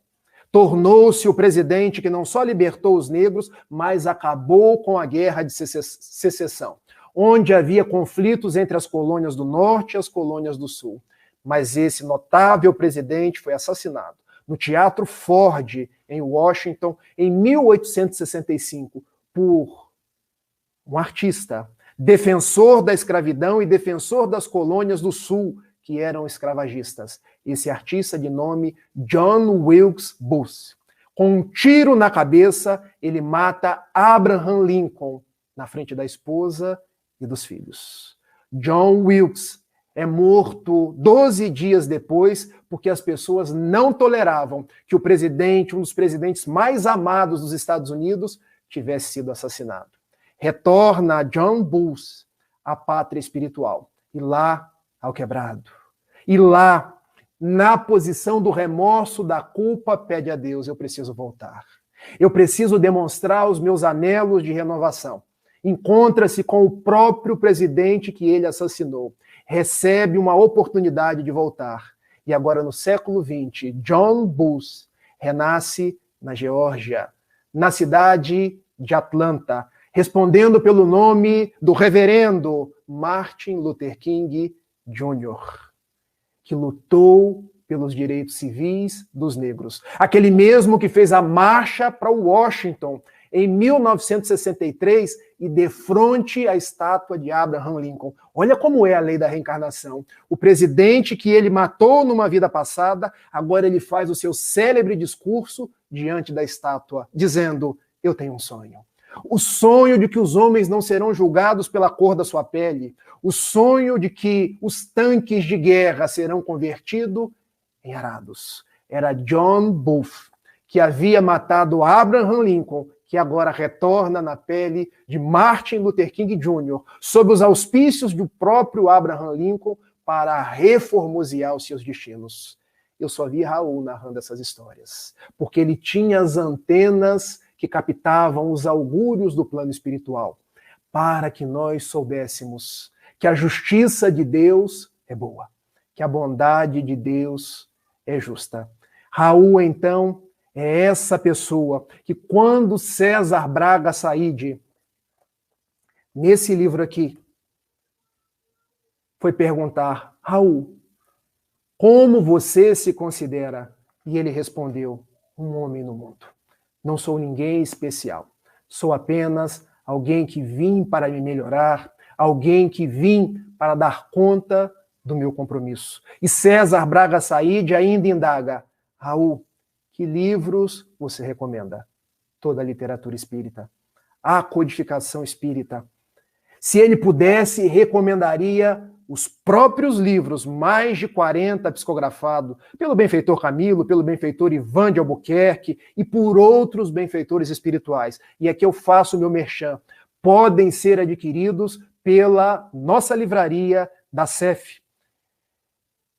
Tornou-se o presidente que não só libertou os negros, mas acabou com a guerra de secessão, onde havia conflitos entre as colônias do norte e as colônias do sul. Mas esse notável presidente foi assassinado no Teatro Ford, em Washington, em 1865, por um artista defensor da escravidão e defensor das colônias do Sul, que eram escravagistas. Esse artista de nome John Wilkes Booth. Com um tiro na cabeça, ele mata Abraham Lincoln na frente da esposa e dos filhos. John Wilkes é morto 12 dias depois, porque as pessoas não toleravam que o presidente, um dos presidentes mais amados dos Estados Unidos, tivesse sido assassinado. Retorna John Booth à pátria espiritual, e lá ao quebrado. E lá, na posição do remorso, da culpa, pede a Deus: eu preciso voltar. Eu preciso demonstrar os meus anelos de renovação. Encontra-se com o próprio presidente que ele assassinou. Recebe uma oportunidade de voltar. E agora, no século XX, John Booth renasce na Geórgia, na cidade de Atlanta, respondendo pelo nome do reverendo Martin Luther King Jr., que lutou pelos direitos civis dos negros. Aquele mesmo que fez a marcha para Washington em 1963 e defronte a estátua de Abraham Lincoln. Olha como é a lei da reencarnação. O presidente que ele matou numa vida passada, agora ele faz o seu célebre discurso diante da estátua, dizendo: eu tenho um sonho. O sonho de que os homens não serão julgados pela cor da sua pele. O sonho de que os tanques de guerra serão convertidos em arados. Era John Booth, que havia matado Abraham Lincoln, que agora retorna na pele de Martin Luther King Jr., sob os auspícios do próprio Abraham Lincoln, para reformusear os seus destinos. Eu só vi Raul narrando essas histórias, porque ele tinha as antenas que captavam os augúrios do plano espiritual, para que nós soubéssemos que a justiça de Deus é boa, que a bondade de Deus é justa. Raul, então, é essa pessoa que, quando César Braga Said, nesse livro aqui, foi perguntar: Raul, como você se considera? E ele respondeu: um homem no mundo. Não sou ninguém especial. Sou apenas alguém que vim para me melhorar, alguém que vim para dar conta do meu compromisso. E César Braga Said ainda indaga: Raul, que livros você recomenda? Toda a literatura espírita, a codificação espírita. Se ele pudesse, recomendaria os próprios livros, mais de 40 psicografados, pelo benfeitor Camilo, pelo benfeitor Ivan de Albuquerque e por outros benfeitores espirituais. E aqui eu faço o meu merchan. Podem ser adquiridos pela nossa livraria da CEF.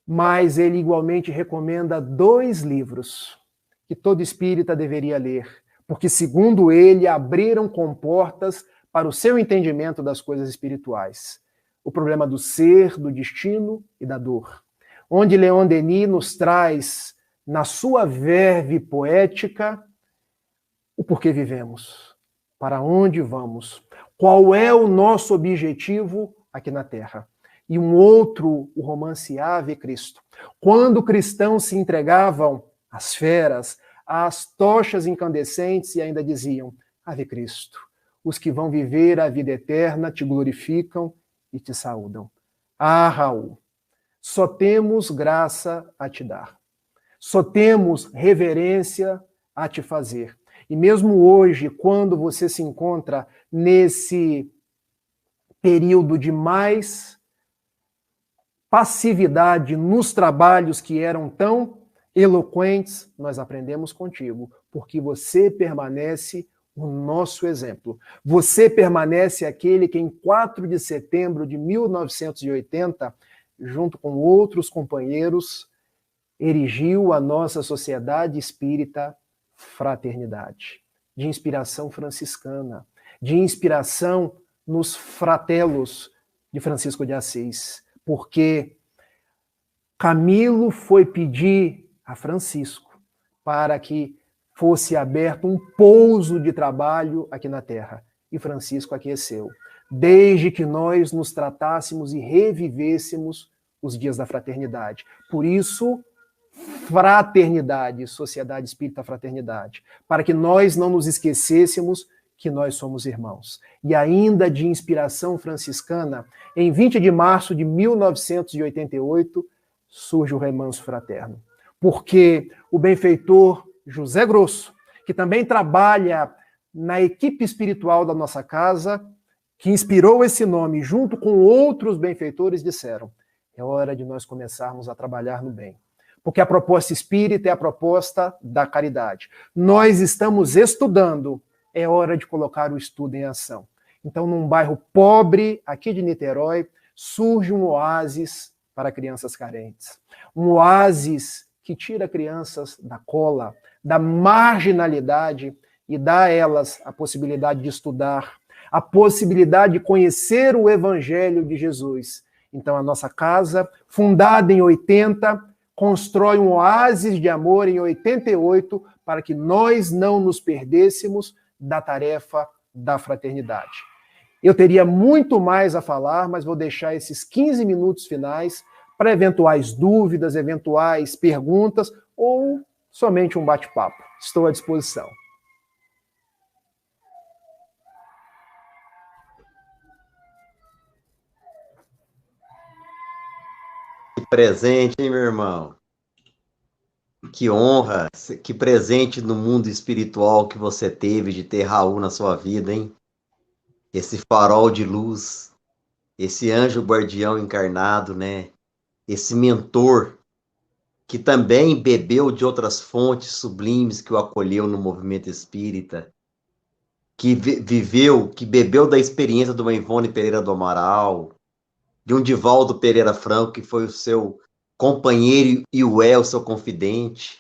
Mas ele igualmente recomenda 2 livros que todo espírita deveria ler, porque, segundo ele, abriram comportas para o seu entendimento das coisas espirituais. O problema do ser, do destino e da dor. Onde Leon Denis nos traz, na sua verve poética, o porquê vivemos, para onde vamos, qual é o nosso objetivo aqui na Terra. E um outro, o romance Ave Cristo. Quando cristãos se entregavam às feras, às tochas incandescentes e ainda diziam: Ave Cristo, os que vão viver a vida eterna te glorificam e te saúdam. Ah, Raul, só temos graça a te dar. Só temos reverência a te fazer. E mesmo hoje, quando você se encontra nesse período de mais passividade nos trabalhos que eram tão eloquentes, nós aprendemos contigo, porque você permanece o nosso exemplo. Você permanece aquele que em 4 de setembro de 1980, junto com outros companheiros, erigiu a nossa Sociedade Espírita Fraternidade, de inspiração franciscana, de inspiração nos fratelos de Francisco de Assis, porque Camilo foi pedir a Francisco para que fosse aberto um pouso de trabalho aqui na Terra. E Francisco aqueceu, desde que nós nos tratássemos e revivêssemos os dias da fraternidade. Por isso, fraternidade, Sociedade Espírita Fraternidade, para que nós não nos esquecêssemos que nós somos irmãos. E ainda de inspiração franciscana, em 20 de março de 1988, surge o Remanso Fraterno. Porque o benfeitor José Grosso, que também trabalha na equipe espiritual da nossa casa, que inspirou esse nome, junto com outros benfeitores, disseram: é hora de nós começarmos a trabalhar no bem. Porque a proposta espírita é a proposta da caridade. Nós estamos estudando, é hora de colocar o estudo em ação. Então, num bairro pobre, aqui de Niterói, surge um oásis para crianças carentes. Um oásis que tira crianças da cola, da marginalidade e dá a elas a possibilidade de estudar, a possibilidade de conhecer o Evangelho de Jesus. Então, a nossa casa, fundada em 80, constrói um oásis de amor em 88 para que nós não nos perdêssemos da tarefa da fraternidade. Eu teria muito mais a falar, mas vou deixar esses 15 minutos finais para eventuais dúvidas, eventuais perguntas ou somente um bate-papo. Estou à disposição. Que presente, hein, meu irmão? Que honra, que presente no mundo espiritual que você teve de ter Raul na sua vida, hein? Esse farol de luz, esse anjo guardião encarnado, né? Esse mentor que também bebeu de outras fontes sublimes que o acolheu no movimento espírita, que viveu, que bebeu da experiência de uma Ivone Pereira do Amaral, de um Divaldo Pereira Franco, que foi o seu companheiro e o seu confidente.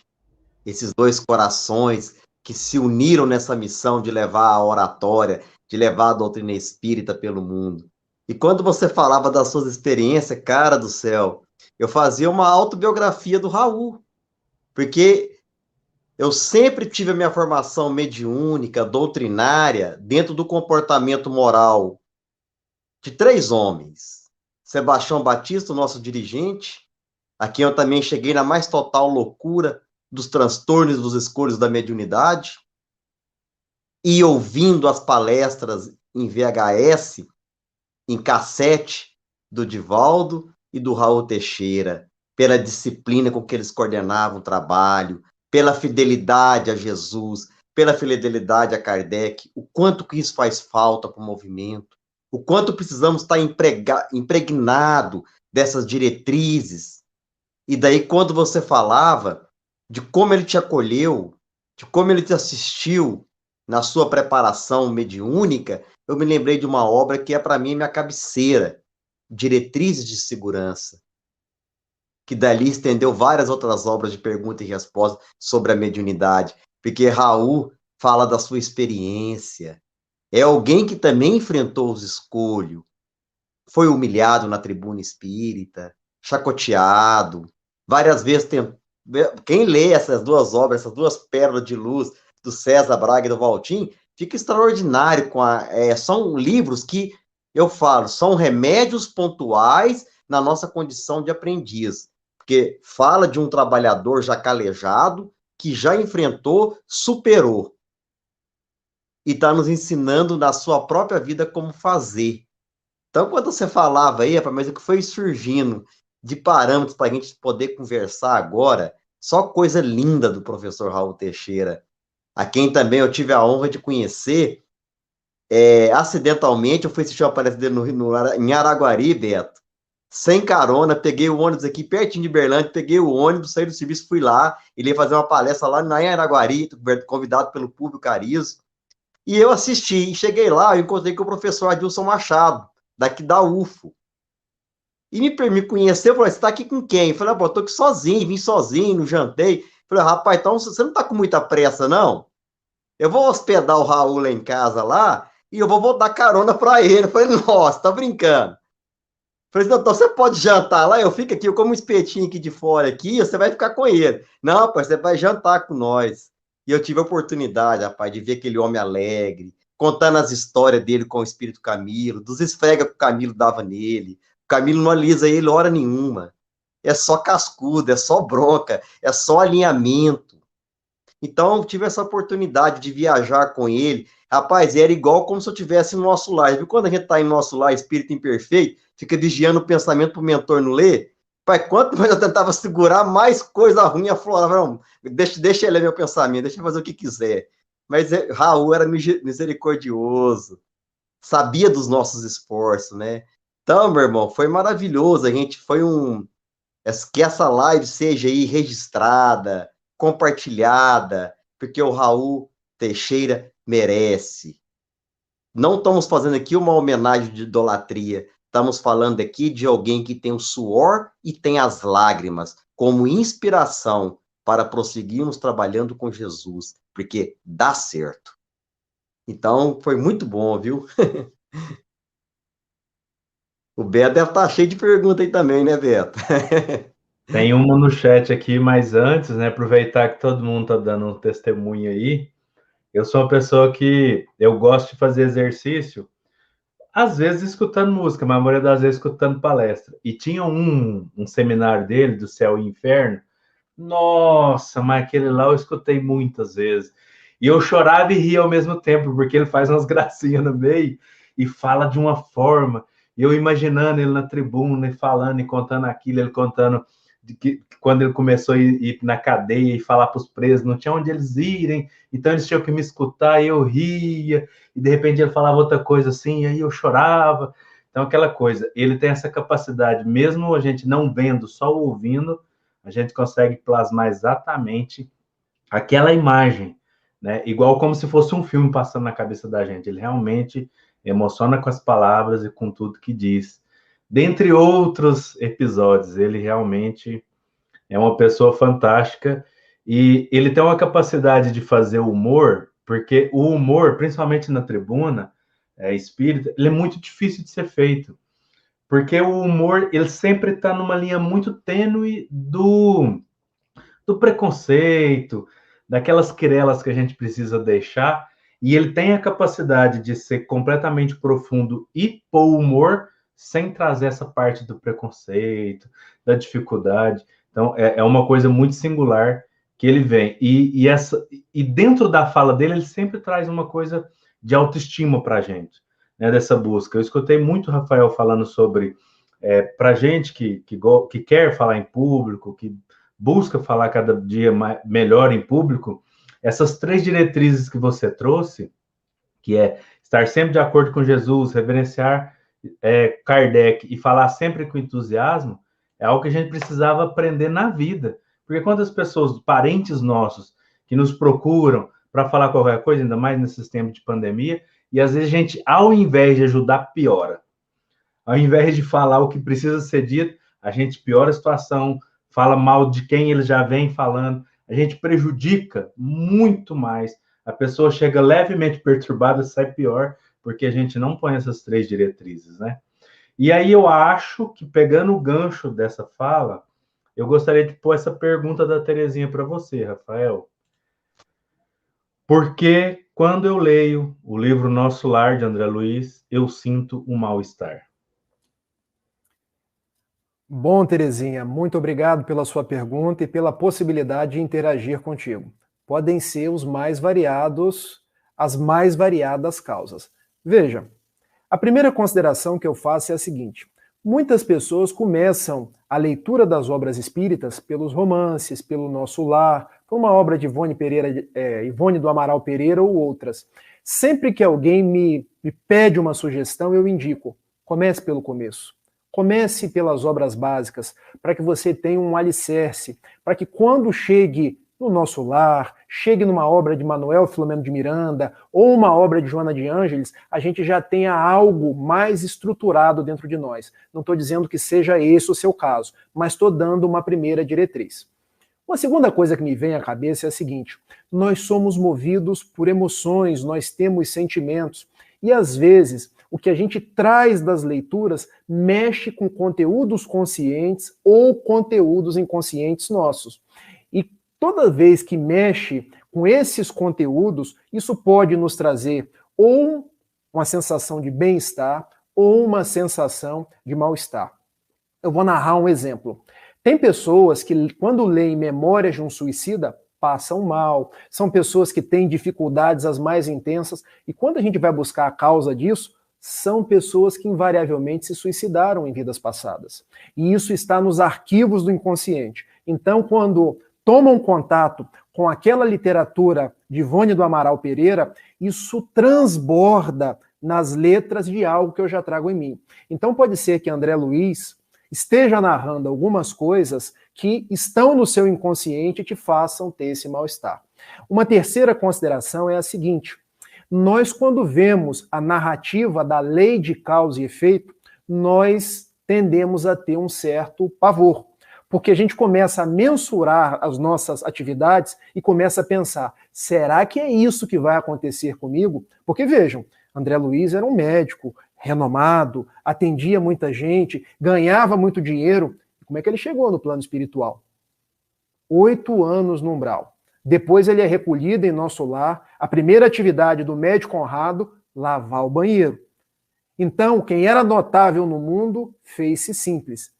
Esses dois corações que se uniram nessa missão de levar a oratória, de levar a doutrina espírita pelo mundo. E quando você falava das suas experiências, cara do céu, eu fazia uma autobiografia do Raul, porque eu sempre tive a minha formação mediúnica, doutrinária, dentro do comportamento moral de 3 homens. Sebastião Batista, o nosso dirigente, a quem eu também cheguei na mais total loucura dos transtornos dos escolhos da mediunidade, e ouvindo as palestras em VHS, em cassete, do Divaldo e do Raul Teixeira, pela disciplina com que eles coordenavam o trabalho, pela fidelidade a Jesus, pela fidelidade a Kardec, o quanto que isso faz falta para o movimento, o quanto precisamos estar impregnado dessas diretrizes. E daí, quando você falava de como ele te acolheu, de como ele te assistiu na sua preparação mediúnica, eu me lembrei de uma obra que é, para mim, minha cabeceira, Diretrizes de Segurança, que dali estendeu várias outras obras de pergunta e resposta sobre a mediunidade, porque Raul fala da sua experiência, é alguém que também enfrentou os escolhos, foi humilhado na tribuna espírita, chacoteado, várias vezes quem lê essas 2 obras, essas 2 pérolas de luz, do César Braga e do Valtim, fica extraordinário. São livros que, eu falo, são remédios pontuais na nossa condição de aprendiz, porque fala de um trabalhador já calejado, que já enfrentou, superou, e está nos ensinando na sua própria vida como fazer. Então, quando você falava aí, mas o que foi surgindo de parâmetros para a gente poder conversar agora, só coisa linda do professor Raul Teixeira, a quem também eu tive a honra de conhecer, acidentalmente. Eu fui assistir uma palestra dele em Araguari, Beto, sem carona, peguei o ônibus aqui pertinho de Berlândia, peguei o ônibus, saí do serviço, fui lá, ele ia fazer uma palestra lá em Araguari, convidado pelo Público Carizo, e eu assisti, e cheguei lá, eu encontrei com o professor Adilson Machado, daqui da UFO, e me conheceu, falou: você tá aqui com quem? Eu falei: eu tô aqui sozinho, vim sozinho, não jantei. Eu falei: rapaz, então você não tá com muita pressa, não? Eu vou hospedar o Raul lá em casa, lá, e eu vou dar carona para ele. Eu falei: nossa, tá brincando? Eu falei: não, então você pode jantar lá, eu fico aqui, eu como um espetinho aqui de fora, aqui, você vai ficar com ele. Não, rapaz, você vai jantar com nós. E eu tive a oportunidade, rapaz, de ver aquele homem alegre, contando as histórias dele com o Espírito Camilo, dos esfrega que o Camilo dava nele. O Camilo não alisa ele hora nenhuma. É só cascudo, é só bronca, é só alinhamento. Então, eu tive essa oportunidade de viajar com ele. Rapaz, era igual como se eu estivesse no nosso lar. Viu? Quando a gente está em nosso lar, espírito imperfeito, fica vigiando o pensamento para o mentor não ler. Pai, quanto mais eu tentava segurar, mais coisa ruim aflorava. Não, deixa ele ler meu pensamento, deixa ele fazer o que quiser. Mas Raul era misericordioso, sabia dos nossos esforços, né? Então, meu irmão, foi maravilhoso. A gente que essa live seja aí registrada, compartilhada, porque o Raul Teixeira merece. Não estamos fazendo aqui uma homenagem de idolatria, estamos falando aqui de alguém que tem o suor e tem as lágrimas como inspiração para prosseguirmos trabalhando com Jesus, porque dá certo. Então, foi muito bom, viu? O Beto deve estar cheio de perguntas aí também, né, Beto? Tem uma no chat aqui, mas antes, né, aproveitar que todo mundo está dando um testemunho aí, eu sou uma pessoa que eu gosto de fazer exercício, às vezes escutando música, mas a maioria das vezes escutando palestra. E tinha um seminário dele, do Céu e Inferno. Nossa, mas aquele lá eu escutei muitas vezes. E eu chorava e ria ao mesmo tempo, porque ele faz umas gracinhas no meio e fala de uma forma. E eu imaginando ele na tribuna e falando e contando aquilo, ele contando de que quando ele começou a ir na cadeia e falar para os presos, não tinha onde eles irem, então eles tinham que me escutar e eu ria, e de repente ele falava outra coisa assim, e aí eu chorava. Então, aquela coisa, ele tem essa capacidade, mesmo a gente não vendo, só ouvindo, a gente consegue plasmar exatamente aquela imagem, né? Igual como se fosse um filme passando na cabeça da gente. Ele realmente emociona com as palavras e com tudo que diz. Dentre outros episódios, ele realmente é uma pessoa fantástica e ele tem uma capacidade de fazer humor, porque o humor, principalmente na tribuna espírita, ele é muito difícil de ser feito. Porque o humor, ele sempre está numa linha muito tênue do preconceito, daquelas querelas que a gente precisa deixar, e ele tem a capacidade de ser completamente profundo e pôr humor sem trazer essa parte do preconceito, da dificuldade. Então, é uma coisa muito singular que ele vem. E dentro da fala dele, ele sempre traz uma coisa de autoestima para a gente, né, dessa busca. Eu escutei muito o Rafael falando sobre, para gente que quer falar em público, que busca falar cada dia melhor em público, essas 3 diretrizes que você trouxe, que é estar sempre de acordo com Jesus, reverenciar Kardec e falar sempre com entusiasmo, é algo que a gente precisava aprender na vida. Porque quantas pessoas, parentes nossos, que nos procuram para falar qualquer coisa, ainda mais nesses tempos de pandemia, e às vezes a gente, ao invés de ajudar, piora. Ao invés de falar o que precisa ser dito, a gente piora a situação, fala mal de quem ele já vem falando, a gente prejudica muito mais. A pessoa chega levemente perturbada e sai pior, porque a gente não põe essas 3 diretrizes, né? E aí eu acho que, pegando o gancho dessa fala, eu gostaria de pôr essa pergunta da Terezinha para você, Rafael. Porque quando eu leio o livro Nosso Lar, de André Luiz, eu sinto um mal-estar? Bom, Terezinha, muito obrigado pela sua pergunta e pela possibilidade de interagir contigo. Podem ser os mais variados, as mais variadas causas. Veja, a primeira consideração que eu faço é a seguinte: muitas pessoas começam a leitura das obras espíritas pelos romances, pelo Nosso Lar, por uma obra de Ivone do Amaral Pereira ou outras. Sempre que alguém me pede uma sugestão, eu indico: comece pelo começo. Comece pelas obras básicas, para que você tenha um alicerce, para que quando chegue no Nosso Lar, chegue numa obra de Manuel Filomeno de Miranda, ou uma obra de Joana de Ângeles, a gente já tenha algo mais estruturado dentro de nós. Não estou dizendo que seja esse o seu caso, mas estou dando uma primeira diretriz. Uma segunda coisa que me vem à cabeça é a seguinte: nós somos movidos por emoções, nós temos sentimentos, e às vezes o que a gente traz das leituras mexe com conteúdos conscientes ou conteúdos inconscientes nossos. E toda vez que mexe com esses conteúdos, isso pode nos trazer ou uma sensação de bem-estar ou uma sensação de mal-estar. Eu vou narrar um exemplo. Tem pessoas que, quando leem Memórias de um Suicida, passam mal, são pessoas que têm dificuldades as mais intensas, e quando a gente vai buscar a causa disso, são pessoas que invariavelmente se suicidaram em vidas passadas. E isso está nos arquivos do inconsciente. Então, quando tomam contato com aquela literatura de Ivone do Amaral Pereira, isso transborda nas letras de algo que eu já trago em mim. Então pode ser que André Luiz esteja narrando algumas coisas que estão no seu inconsciente e te façam ter esse mal-estar. Uma terceira consideração é a seguinte: nós, quando vemos a narrativa da lei de causa e efeito, nós tendemos a ter um certo pavor, porque a gente começa a mensurar as nossas atividades e começa a pensar, será que é isso que vai acontecer comigo? Porque vejam, André Luiz era um médico renomado, atendia muita gente, ganhava muito dinheiro. Como é que ele chegou no plano espiritual? 8 anos no umbral. Depois ele é recolhido em nosso lar. A primeira atividade do médico honrado, lavar o banheiro. Então, quem era notável no mundo, fez-se simples.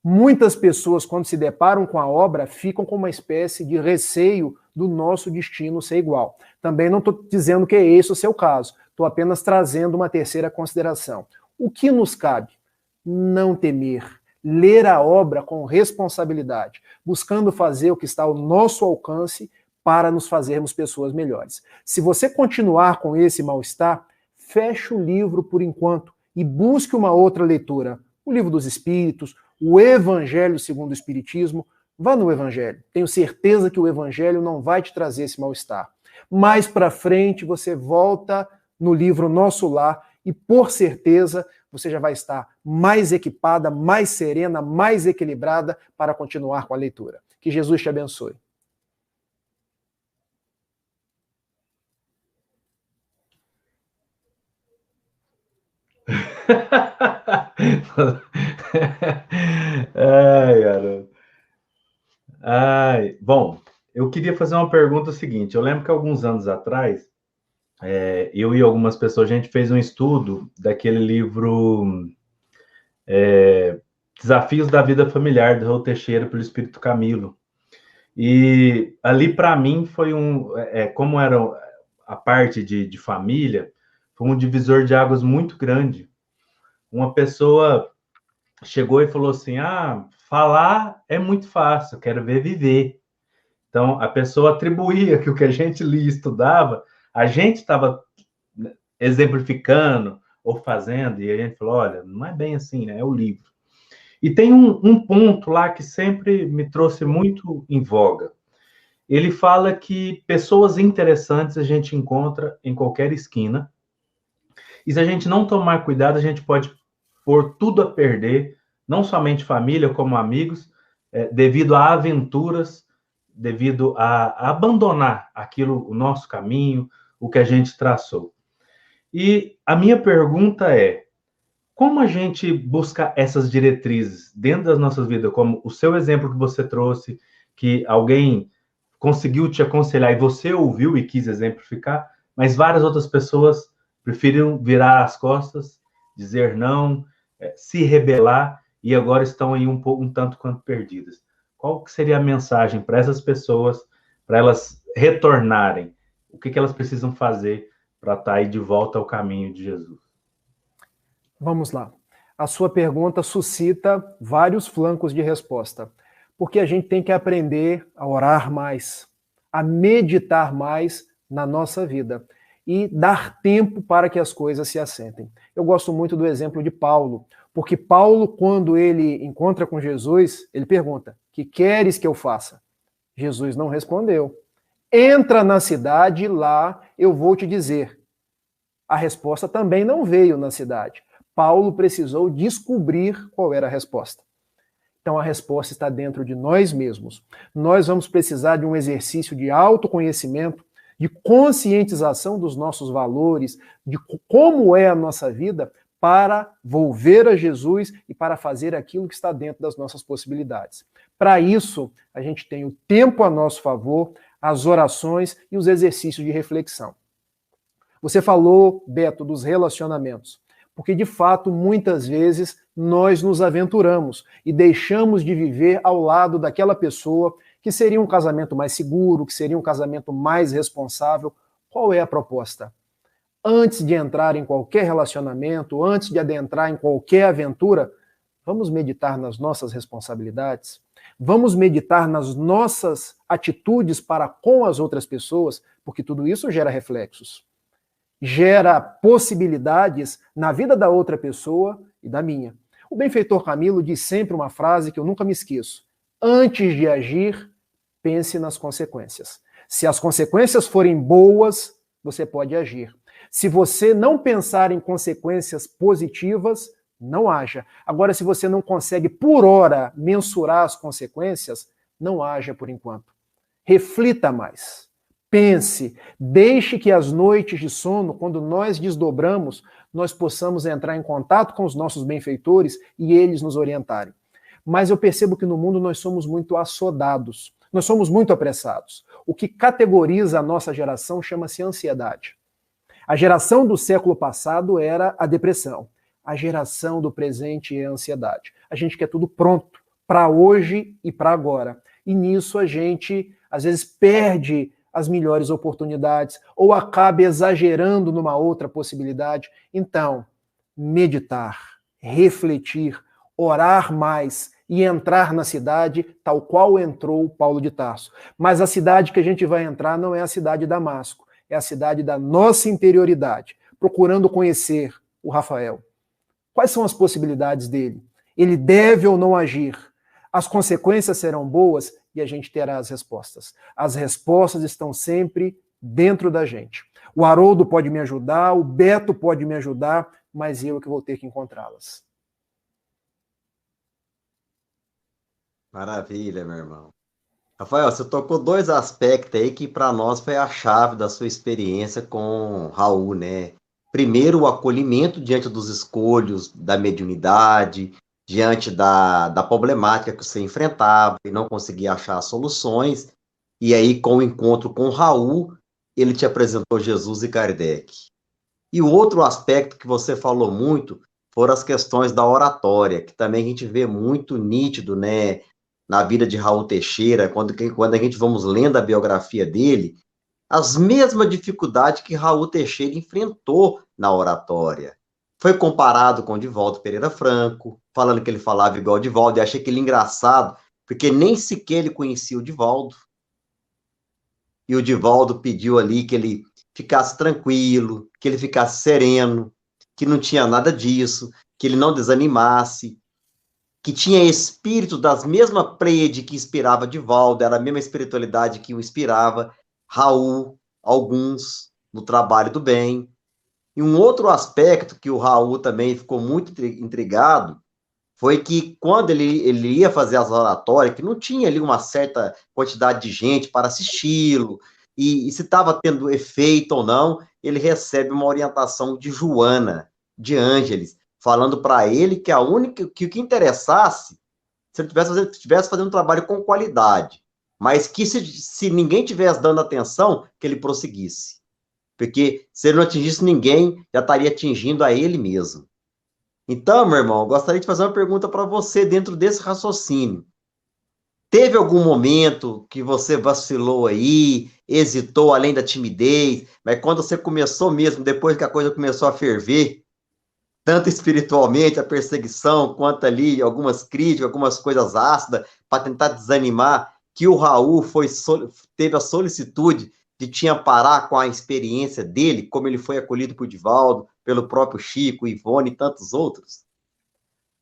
Muitas pessoas, quando se deparam com a obra, ficam com uma espécie de receio do nosso destino ser igual. Também não estou dizendo que é esse o seu caso. Estou apenas trazendo uma terceira consideração. O que nos cabe? Não temer. Ler a obra com responsabilidade, buscando fazer o que está ao nosso alcance para nos fazermos pessoas melhores. Se você continuar com esse mal-estar, feche o livro por enquanto e busque uma outra leitura. O Livro dos Espíritos, o Evangelho segundo o Espiritismo. Vá no Evangelho. Tenho certeza que o Evangelho não vai te trazer esse mal-estar. Mais para frente você volta no livro Nosso Lar e, por certeza, você já vai estar mais equipada, mais serena, mais equilibrada para continuar com a leitura. Que Jesus te abençoe. Ai, garoto. Ai, bom, eu queria fazer uma pergunta seguinte. Eu lembro que alguns anos atrás, eu e algumas pessoas, a gente fez um estudo daquele livro Desafios da Vida Familiar, do Raul Teixeira, pelo Espírito Camilo. E ali, para mim, foi como era a parte de família, foi um divisor de águas muito grande. Uma pessoa chegou e falou assim, falar é muito fácil, eu quero ver viver. Então, a pessoa atribuía que o que a gente lia e estudava, a gente estava exemplificando ou fazendo, e a gente falou, olha, não é bem assim, né? É o livro. E tem um ponto lá que sempre me trouxe muito em voga. Ele fala que pessoas interessantes a gente encontra em qualquer esquina, e se a gente não tomar cuidado, a gente pode pôr tudo a perder, não somente família, como amigos, devido a aventuras, devido a abandonar o nosso caminho, o que a gente traçou. E a minha pergunta é, como a gente busca essas diretrizes dentro das nossas vidas, como o seu exemplo que você trouxe, que alguém conseguiu te aconselhar e você ouviu e quis exemplificar, mas várias outras pessoas preferiram virar as costas, dizer não, se rebelar, e agora estão aí um tanto quanto perdidas. Qual que seria a mensagem para essas pessoas, para elas retornarem? O que elas precisam fazer para estar aí de volta ao caminho de Jesus? Vamos lá. A sua pergunta suscita vários flancos de resposta, porque a gente tem que aprender a orar mais, a meditar mais na nossa vida e dar tempo para que as coisas se assentem. Eu gosto muito do exemplo de Paulo, porque Paulo, quando ele encontra com Jesus, ele pergunta, que queres que eu faça? Jesus não respondeu. Entra na cidade, lá eu vou te dizer. A resposta também não veio na cidade. Paulo precisou descobrir qual era a resposta. Então a resposta está dentro de nós mesmos. Nós vamos precisar de um exercício de autoconhecimento, de conscientização dos nossos valores, de como é a nossa vida, para volver a Jesus e para fazer aquilo que está dentro das nossas possibilidades. Para isso, a gente tem o tempo a nosso favor, as orações e os exercícios de reflexão. Você falou, Beto, dos relacionamentos, porque de fato, muitas vezes, nós nos aventuramos e deixamos de viver ao lado daquela pessoa que seria um casamento mais seguro, que seria um casamento mais responsável. Qual é a proposta? Antes de entrar em qualquer relacionamento, antes de adentrar em qualquer aventura, vamos meditar nas nossas responsabilidades, vamos meditar nas nossas atitudes para com as outras pessoas, porque tudo isso gera reflexos, gera possibilidades na vida da outra pessoa e da minha. O benfeitor Camilo diz sempre uma frase que eu nunca me esqueço: antes de agir, pense nas consequências. Se as consequências forem boas, você pode agir. Se você não pensar em consequências positivas, não haja. Agora, se você não consegue, por hora, mensurar as consequências, não haja por enquanto. Reflita mais. Pense. Deixe que as noites de sono, quando nós desdobramos, nós possamos entrar em contato com os nossos benfeitores e eles nos orientarem. Mas eu percebo que no mundo nós somos muito assodados. Nós somos muito apressados. O que categoriza a nossa geração chama-se ansiedade. A geração do século passado era a depressão. A geração do presente é a ansiedade. A gente quer tudo pronto, para hoje e para agora. E nisso a gente, às vezes, perde as melhores oportunidades ou acaba exagerando numa outra possibilidade. Então, meditar, refletir, orar mais e entrar na cidade tal qual entrou Paulo de Tarso. Mas a cidade que a gente vai entrar não é a cidade de Damasco, é a cidade da nossa interioridade, procurando conhecer o Rafael. Quais são as possibilidades dele? Ele deve ou não agir? As consequências serão boas e a gente terá as respostas. As respostas estão sempre dentro da gente. O Haroldo pode me ajudar, o Beto pode me ajudar, mas eu é que vou ter que encontrá-las. Maravilha, meu irmão. Rafael, você tocou dois aspectos aí que para nós foi a chave da sua experiência com Raul, né? Primeiro, o acolhimento diante dos escolhos da mediunidade, diante da problemática que você enfrentava e não conseguia achar soluções. E aí, com o encontro com Raul, ele te apresentou Jesus e Kardec. E o outro aspecto que você falou muito foram as questões da oratória, que também a gente vê muito nítido, né, na vida de Raul Teixeira, quando a gente vamos lendo a biografia dele, as mesmas dificuldades que Raul Teixeira enfrentou na oratória. Foi comparado com Divaldo Pereira Franco, falando que ele falava igual o Divaldo, e achei aquele engraçado, porque nem sequer ele conhecia o Divaldo. E o Divaldo pediu ali que ele ficasse tranquilo, que ele ficasse sereno, que não tinha nada disso, que ele não desanimasse, que tinha espírito das mesmas Pleiades que inspirava Divaldo, era a mesma espiritualidade que o inspirava Raul, alguns, no trabalho do bem. E um outro aspecto que o Raul também ficou muito intrigado foi que quando ele ia fazer as oratórias, que não tinha ali uma certa quantidade de gente para assisti-lo, e se estava tendo efeito ou não, ele recebe uma orientação de Joana, de Ângeles, falando para ele que que o que interessasse, se ele estivesse fazendo um trabalho com qualidade, mas que se ninguém tivesse dando atenção, que ele prosseguisse. Porque se ele não atingisse ninguém, já estaria atingindo a ele mesmo. Então, meu irmão, eu gostaria de fazer uma pergunta para você dentro desse raciocínio. Teve algum momento que você vacilou aí, hesitou além da timidez, mas quando você começou mesmo, depois que a coisa começou a ferver, tanto espiritualmente, a perseguição, quanto ali algumas críticas, algumas coisas ácidas, para tentar desanimar, que o Raul teve a solicitude de te amparar com a experiência dele, como ele foi acolhido por Divaldo, pelo próprio Chico, Ivone e tantos outros?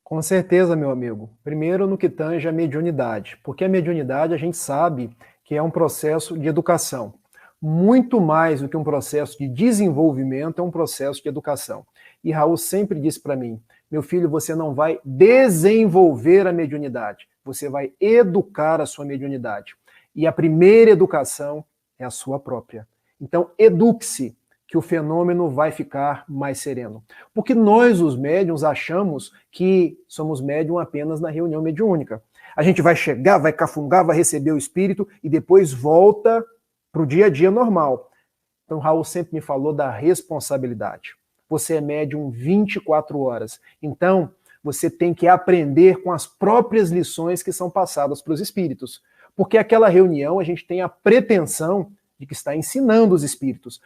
Com certeza, meu amigo. Primeiro, no que tange a mediunidade, porque a mediunidade a gente sabe que é um processo de educação. Muito mais do que um processo de desenvolvimento, é um processo de educação. E Raul sempre disse para mim, meu filho, você não vai desenvolver a mediunidade, você vai educar a sua mediunidade. E a primeira educação é a sua própria. Então, eduque-se, que o fenômeno vai ficar mais sereno. Porque nós, os médiuns, achamos que somos médium apenas na reunião mediúnica. A gente vai chegar, vai cafungar, vai receber o espírito e depois volta para o dia a dia normal. Então, Raul sempre me falou da responsabilidade. Você é médium 24 horas. Então, você tem que aprender com as próprias lições que são passadas para os espíritos. Porque aquela reunião a gente tem a pretensão de que está ensinando os espíritos.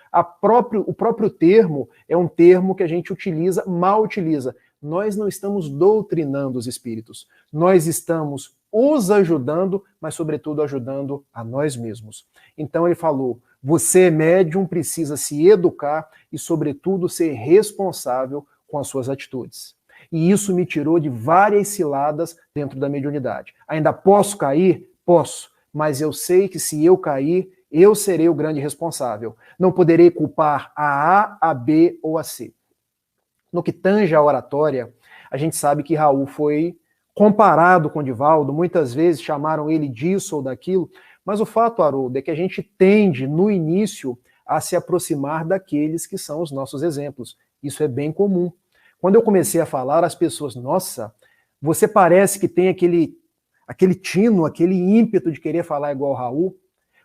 O próprio termo é um termo que a gente utiliza, mal utiliza. Nós não estamos doutrinando os espíritos. Nós estamos os ajudando, mas sobretudo ajudando a nós mesmos. Então ele falou, você médium precisa se educar e sobretudo ser responsável com as suas atitudes. E isso me tirou de várias ciladas dentro da mediunidade. Ainda posso cair? Posso. Mas eu sei que se eu cair, eu serei o grande responsável. Não poderei culpar a A, a B ou a C. No que tange a oratória, a gente sabe que Raul foi comparado com Divaldo, muitas vezes chamaram ele disso ou daquilo, mas o fato, Haroldo, é que a gente tende, no início, a se aproximar daqueles que são os nossos exemplos. Isso é bem comum. Quando eu comecei a falar, as pessoas, nossa, você parece que tem aquele tino, aquele ímpeto de querer falar igual o Raul,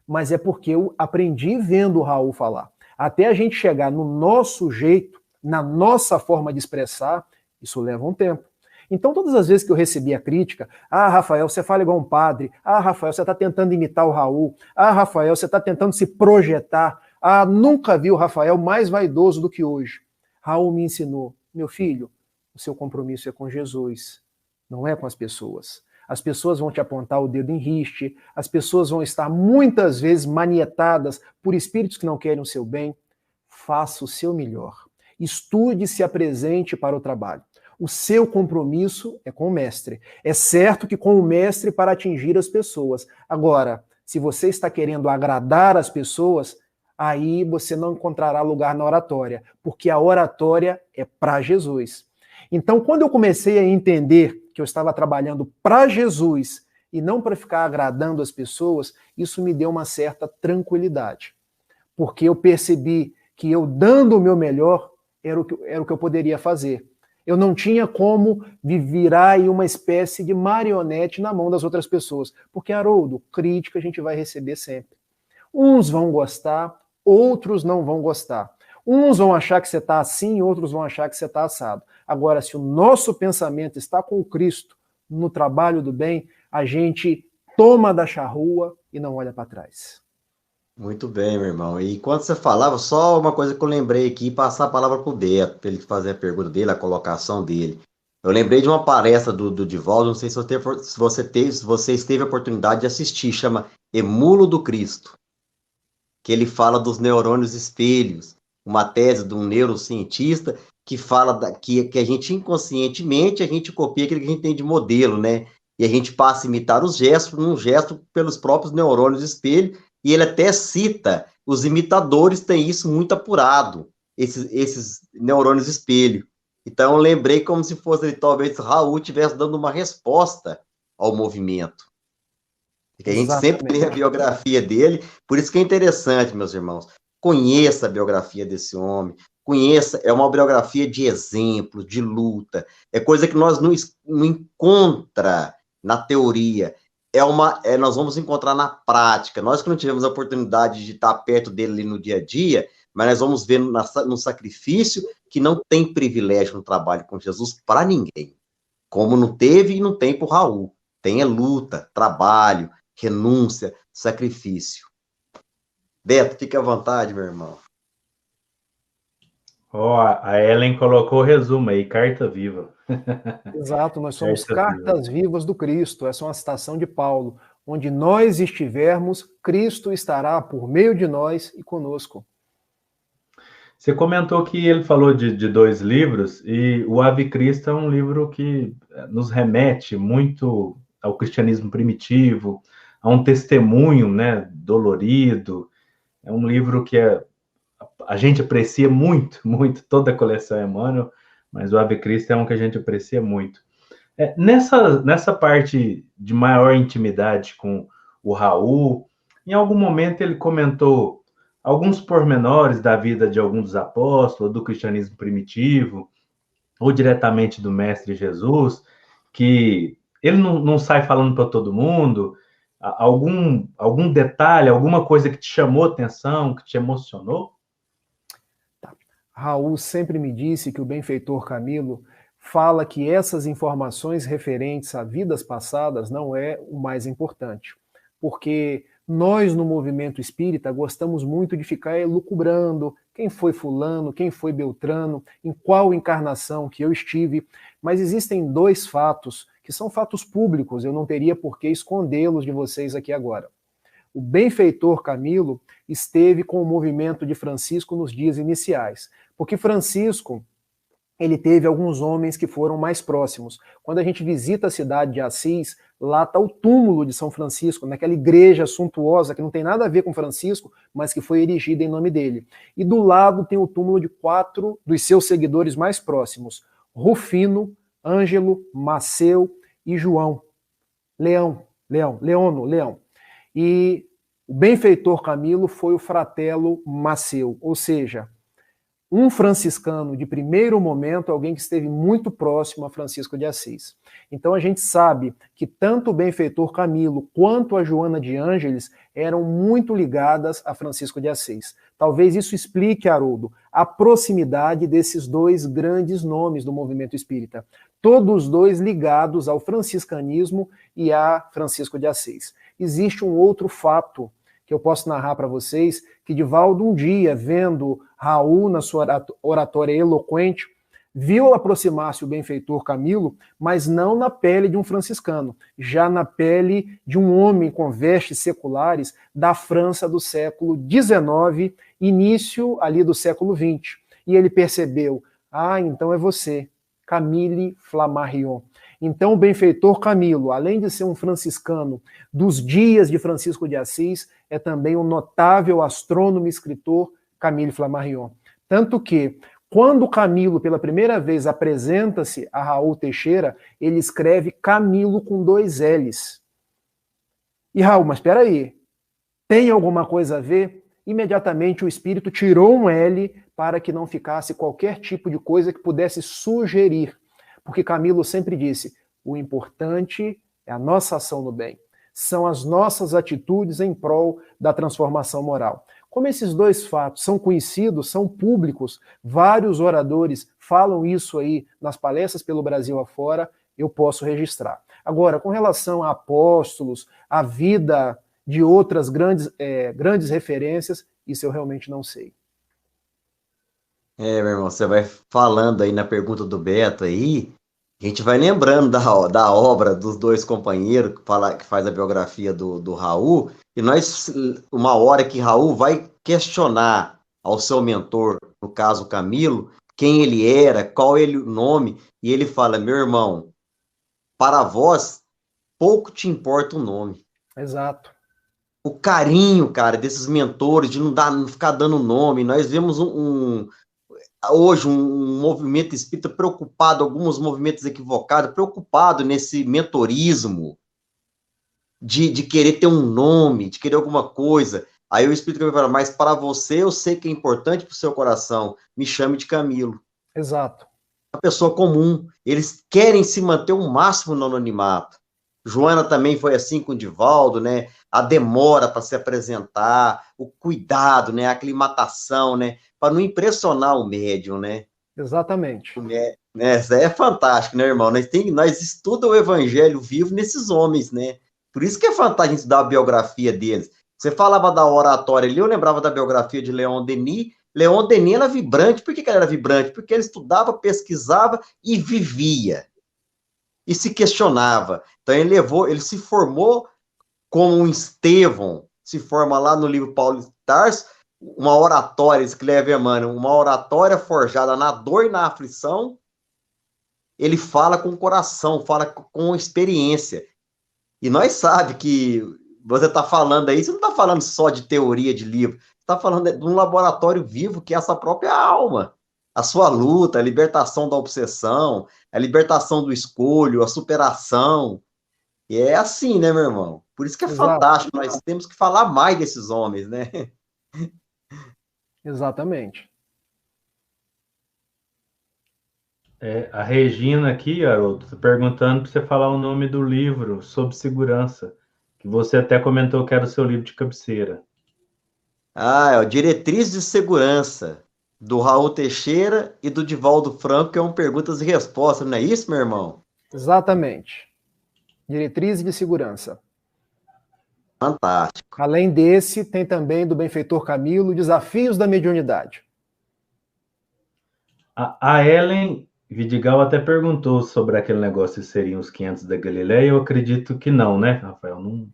mas é porque eu aprendi vendo o Raul falar. Até a gente chegar no nosso jeito, na nossa forma de expressar, isso leva um tempo. Então, todas as vezes que eu recebi a crítica, Rafael, você fala igual um padre, Rafael, você está tentando imitar o Raul, Rafael, você está tentando se projetar, nunca vi o Rafael mais vaidoso do que hoje. Raul me ensinou, meu filho, o seu compromisso é com Jesus, não é com as pessoas. As pessoas vão te apontar o dedo em riste, as pessoas vão estar muitas vezes manietadas por espíritos que não querem o seu bem. Faça o seu melhor. Estude e se apresente para o trabalho. O seu compromisso é com o mestre. É certo que com o mestre para atingir as pessoas. Agora, se você está querendo agradar as pessoas, aí você não encontrará lugar na oratória, porque a oratória é para Jesus. Então, quando eu comecei a entender que eu estava trabalhando para Jesus e não para ficar agradando as pessoas, isso me deu uma certa tranquilidade. Porque eu percebi que eu dando o meu melhor era o que eu poderia fazer. Eu não tinha como virar aí uma espécie de marionete na mão das outras pessoas. Porque, Haroldo, crítica a gente vai receber sempre. Uns vão gostar, outros não vão gostar. Uns vão achar que você está assim, outros vão achar que você está assado. Agora, se o nosso pensamento está com o Cristo, no trabalho do bem, a gente toma da charrua e não olha para trás. Muito bem, meu irmão. E quando você falava, só uma coisa que eu lembrei aqui, passar a palavra para o Beto, para ele fazer a pergunta dele, a colocação dele. Eu lembrei de uma palestra do Divaldo, não sei se você esteve a oportunidade de assistir, chama Emulo do Cristo, que ele fala dos neurônios espelhos, uma tese de um neurocientista que fala que a gente inconscientemente, a gente copia aquilo que a gente tem de modelo, né? E a gente passa a imitar os gestos, num gesto pelos próprios neurônios espelho, e ele até cita, os imitadores têm isso muito apurado, esses neurônios espelho. Então eu lembrei como se fosse, talvez, Raul estivesse dando uma resposta ao movimento. Porque a gente sempre lê a biografia dele, por isso que é interessante, meus irmãos. Conheça a biografia desse homem, conheça, é uma biografia de exemplo, de luta, é coisa que nós não encontra na teoria, nós vamos encontrar na prática. Nós que não tivemos a oportunidade de estar perto dele ali no dia a dia, mas nós vamos ver no sacrifício que não tem privilégio no trabalho com Jesus para ninguém, como não teve e não tem para o Raul. Tem luta, trabalho, renúncia, sacrifício. Beto, fique à vontade, meu irmão. A Ellen colocou o resumo aí, carta viva. Exato, nós somos cartas vivas do Cristo. Essa é uma citação de Paulo. Onde nós estivermos, Cristo estará por meio de nós e conosco. Você comentou que ele falou de 2 livros, e o Ave Cristo é um livro que nos remete muito ao cristianismo primitivo, a um testemunho, né, dolorido. É um livro que a gente aprecia muito, muito, toda a coleção Emmanuel, mas o Ave Cristo é um que a gente aprecia muito. Nessa parte de maior intimidade com o Raul, em algum momento ele comentou alguns pormenores da vida de alguns dos apóstolos, do cristianismo primitivo, ou diretamente do Mestre Jesus, que ele não sai falando para todo mundo. Algum detalhe, alguma coisa que te chamou a atenção, que te emocionou? Raul sempre me disse que o benfeitor Camilo fala que essas informações referentes a vidas passadas não é o mais importante. porque nós no movimento espírita gostamos muito de ficar elucubrando quem foi fulano, quem foi Beltrano, em qual encarnação que eu estive, mas existem dois fatos que são fatos públicos, eu não teria por que escondê-los de vocês aqui agora. O benfeitor Camilo esteve com o movimento de Francisco nos dias iniciais, porque Francisco, ele teve alguns homens que foram mais próximos. Quando a gente visita a cidade de Assis, lá está o túmulo de São Francisco, naquela igreja suntuosa que não tem nada a ver com Francisco, mas que foi erigida em nome dele. E do lado tem o túmulo de 4 dos seus seguidores mais próximos, Rufino, Ângelo, Maceu e João. Leão. E o benfeitor Camilo foi o fratelo Maceu, ou seja, um franciscano de primeiro momento, alguém que esteve muito próximo a Francisco de Assis. Então a gente sabe que tanto o benfeitor Camilo quanto a Joana de Ângeles eram muito ligadas a Francisco de Assis. Talvez isso explique, Haroldo, a proximidade desses dois grandes nomes do movimento espírita. Todos dois ligados ao franciscanismo e a Francisco de Assis. Existe um outro fato que eu posso narrar para vocês, que Divaldo um dia, vendo Raul na sua oratória eloquente, viu aproximar-se o benfeitor Camilo, mas não na pele de um franciscano, já na pele de um homem com vestes seculares da França do século XIX, início ali do século XX. E ele percebeu, então é você, Camille Flammarion. Então o benfeitor Camilo, além de ser um franciscano dos dias de Francisco de Assis, é também um notável astrônomo e escritor, Camille Flammarion. Tanto que, quando Camilo pela primeira vez apresenta-se a Raul Teixeira, ele escreve Camilo com 2 L's. E Raul, mas espera aí, tem alguma coisa a ver? Imediatamente o espírito tirou um L para que não ficasse qualquer tipo de coisa que pudesse sugerir. Porque Camilo sempre disse, o importante é a nossa ação no bem. São as nossas atitudes em prol da transformação moral. Como esses dois fatos são conhecidos, são públicos, vários oradores falam isso aí nas palestras pelo Brasil afora, eu posso registrar. Agora, com relação a apóstolos, a vida de outras grandes referências, isso eu realmente não sei. Meu irmão, você vai falando aí na pergunta do Beto aí, a gente vai lembrando da obra dos dois companheiros que faz a biografia do Raul, e uma hora que Raul vai questionar ao seu mentor, no caso Camilo, quem ele era, qual o nome, e ele fala, meu irmão, para vós, pouco te importa o nome. Exato. O carinho, cara, desses mentores, de não ficar dando nome, nós vemos hoje um movimento espírita preocupado, alguns movimentos equivocados, preocupado nesse mentorismo, de querer ter um nome, de querer alguma coisa. Aí o espírito vai falar, mas para você eu sei que é importante para o seu coração, me chame de Camilo. Exato. Uma pessoa comum, eles querem se manter o máximo no anonimato. Joana também foi assim com o Divaldo, né? A demora para se apresentar, o cuidado, né? A aclimatação, né? Para não impressionar o médium, né? Exatamente. Isso é fantástico, né, irmão? Nós estudamos o evangelho vivo nesses homens, né? Por isso que é fantástico estudar a biografia deles. Você falava da oratória ali, eu lembrava da biografia de Leon Denis. Leon Denis era vibrante. Por que ele era vibrante? Porque ele estudava, pesquisava e vivia. E se questionava. Então ele se formou como um Estevão, se forma lá no livro Paulo de Tarso, uma oratória, escreve Emmanuel, uma oratória forjada na dor e na aflição. Ele fala com o coração, fala com experiência. E nós sabemos que você está falando aí, você não está falando só de teoria de livro, você está falando de um laboratório vivo que é essa própria alma. A sua luta, a libertação da obsessão, a libertação do escolho, a superação. E é assim, né, meu irmão? Por isso que é fantástico, nós temos que falar mais desses homens, né? Exatamente. A Regina aqui, Haroldo, tá perguntando para você falar o nome do livro sobre segurança, que você até comentou que era o seu livro de cabeceira. É o Diretriz de Segurança, do Raul Teixeira e do Divaldo Franco, que é um perguntas e respostas, não é isso, meu irmão? Exatamente. Diretrizes de segurança. Fantástico. Além desse, tem também do benfeitor Camilo, Desafios da Mediunidade. A Ellen Vidigal até perguntou sobre aquele negócio se seriam os 500 da Galileia. Eu acredito que não, né, Rafael? Não,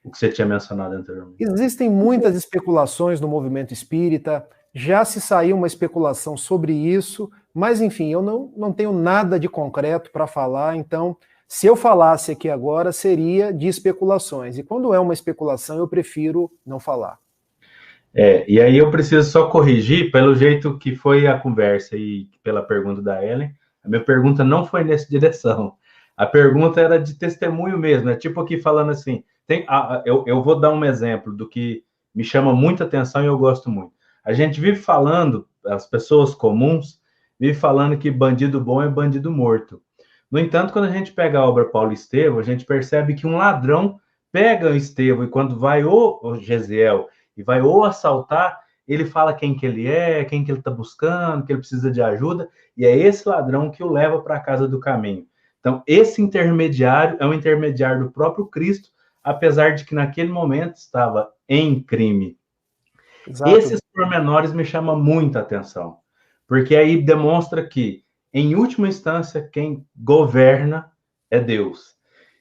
o que você tinha mencionado anteriormente. Existem muitas especulações no movimento espírita, já se saiu uma especulação sobre isso, mas enfim, eu não tenho nada de concreto para falar, então, se eu falasse aqui agora, seria de especulações. E quando é uma especulação, eu prefiro não falar. E aí eu preciso só corrigir, pelo jeito que foi a conversa e pela pergunta da Ellen, a minha pergunta não foi nessa direção. A pergunta era de testemunho mesmo, é tipo aqui falando assim, eu vou dar um exemplo do que me chama muita atenção e eu gosto muito. A gente vive falando, as pessoas comuns, vive falando que bandido bom é bandido morto. No entanto, quando a gente pega a obra Paulo Estevão, a gente percebe que um ladrão pega o Estevão e quando vai o Gesiel e vai ou assaltar, ele fala quem que ele é, quem que ele está buscando, que ele precisa de ajuda, e é esse ladrão que o leva para a casa do caminho. Então, esse intermediário é um intermediário do próprio Cristo, apesar de que naquele momento estava em crime. Exato. Esses pormenores me chamam muita atenção, porque aí demonstra que, em última instância, quem governa é Deus.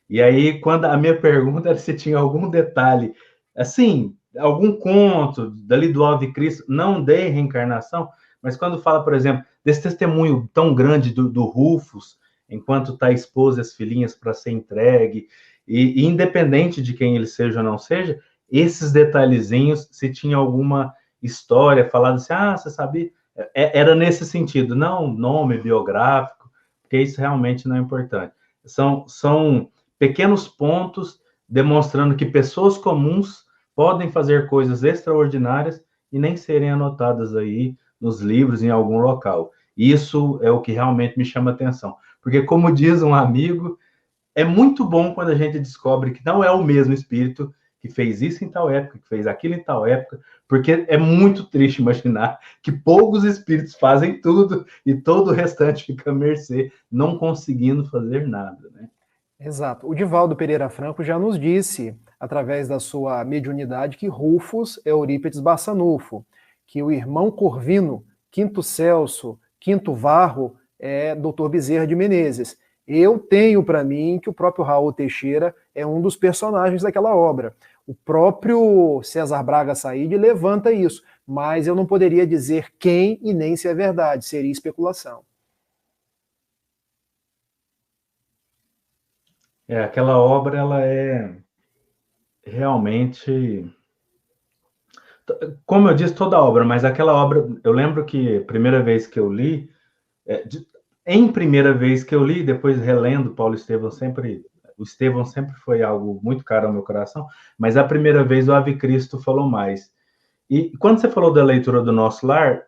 E aí, quando a minha pergunta era se tinha algum detalhe, assim, algum conto dali do Ave Cristo, não de reencarnação, mas quando fala, por exemplo, desse testemunho tão grande do Rufus, enquanto está esposa e as filhinhas para ser entregue, e independente de quem ele seja ou não seja, esses detalhezinhos, se tinha alguma história falada assim, você sabia? Era nesse sentido, não nome biográfico, porque isso realmente não é importante. São pequenos pontos demonstrando que pessoas comuns podem fazer coisas extraordinárias e nem serem anotadas aí nos livros, em algum local. Isso é o que realmente me chama atenção. Porque, como diz um amigo, é muito bom quando a gente descobre que não é o mesmo espírito que fez isso em tal época, que fez aquilo em tal época, porque é muito triste imaginar que poucos espíritos fazem tudo e todo o restante fica à mercê, não conseguindo fazer nada, né? Exato. O Divaldo Pereira Franco já nos disse, através da sua mediunidade, que Rufus é Eurípides Barçanufo, que o irmão Corvino, Quinto Celso, Quinto Varro, é Dr. Bezerra de Menezes. Eu tenho para mim que o próprio Raul Teixeira é um dos personagens daquela obra. O próprio César Braga Said levanta isso, mas eu não poderia dizer quem e nem se é verdade, seria especulação. Aquela obra, ela é realmente, como eu disse, toda obra, mas aquela obra, eu lembro que a primeira vez que eu li, depois relendo Paulo Estevão, o Estevão sempre foi algo muito caro ao meu coração, mas a primeira vez o Ave Cristo falou mais. E quando você falou da leitura do Nosso Lar,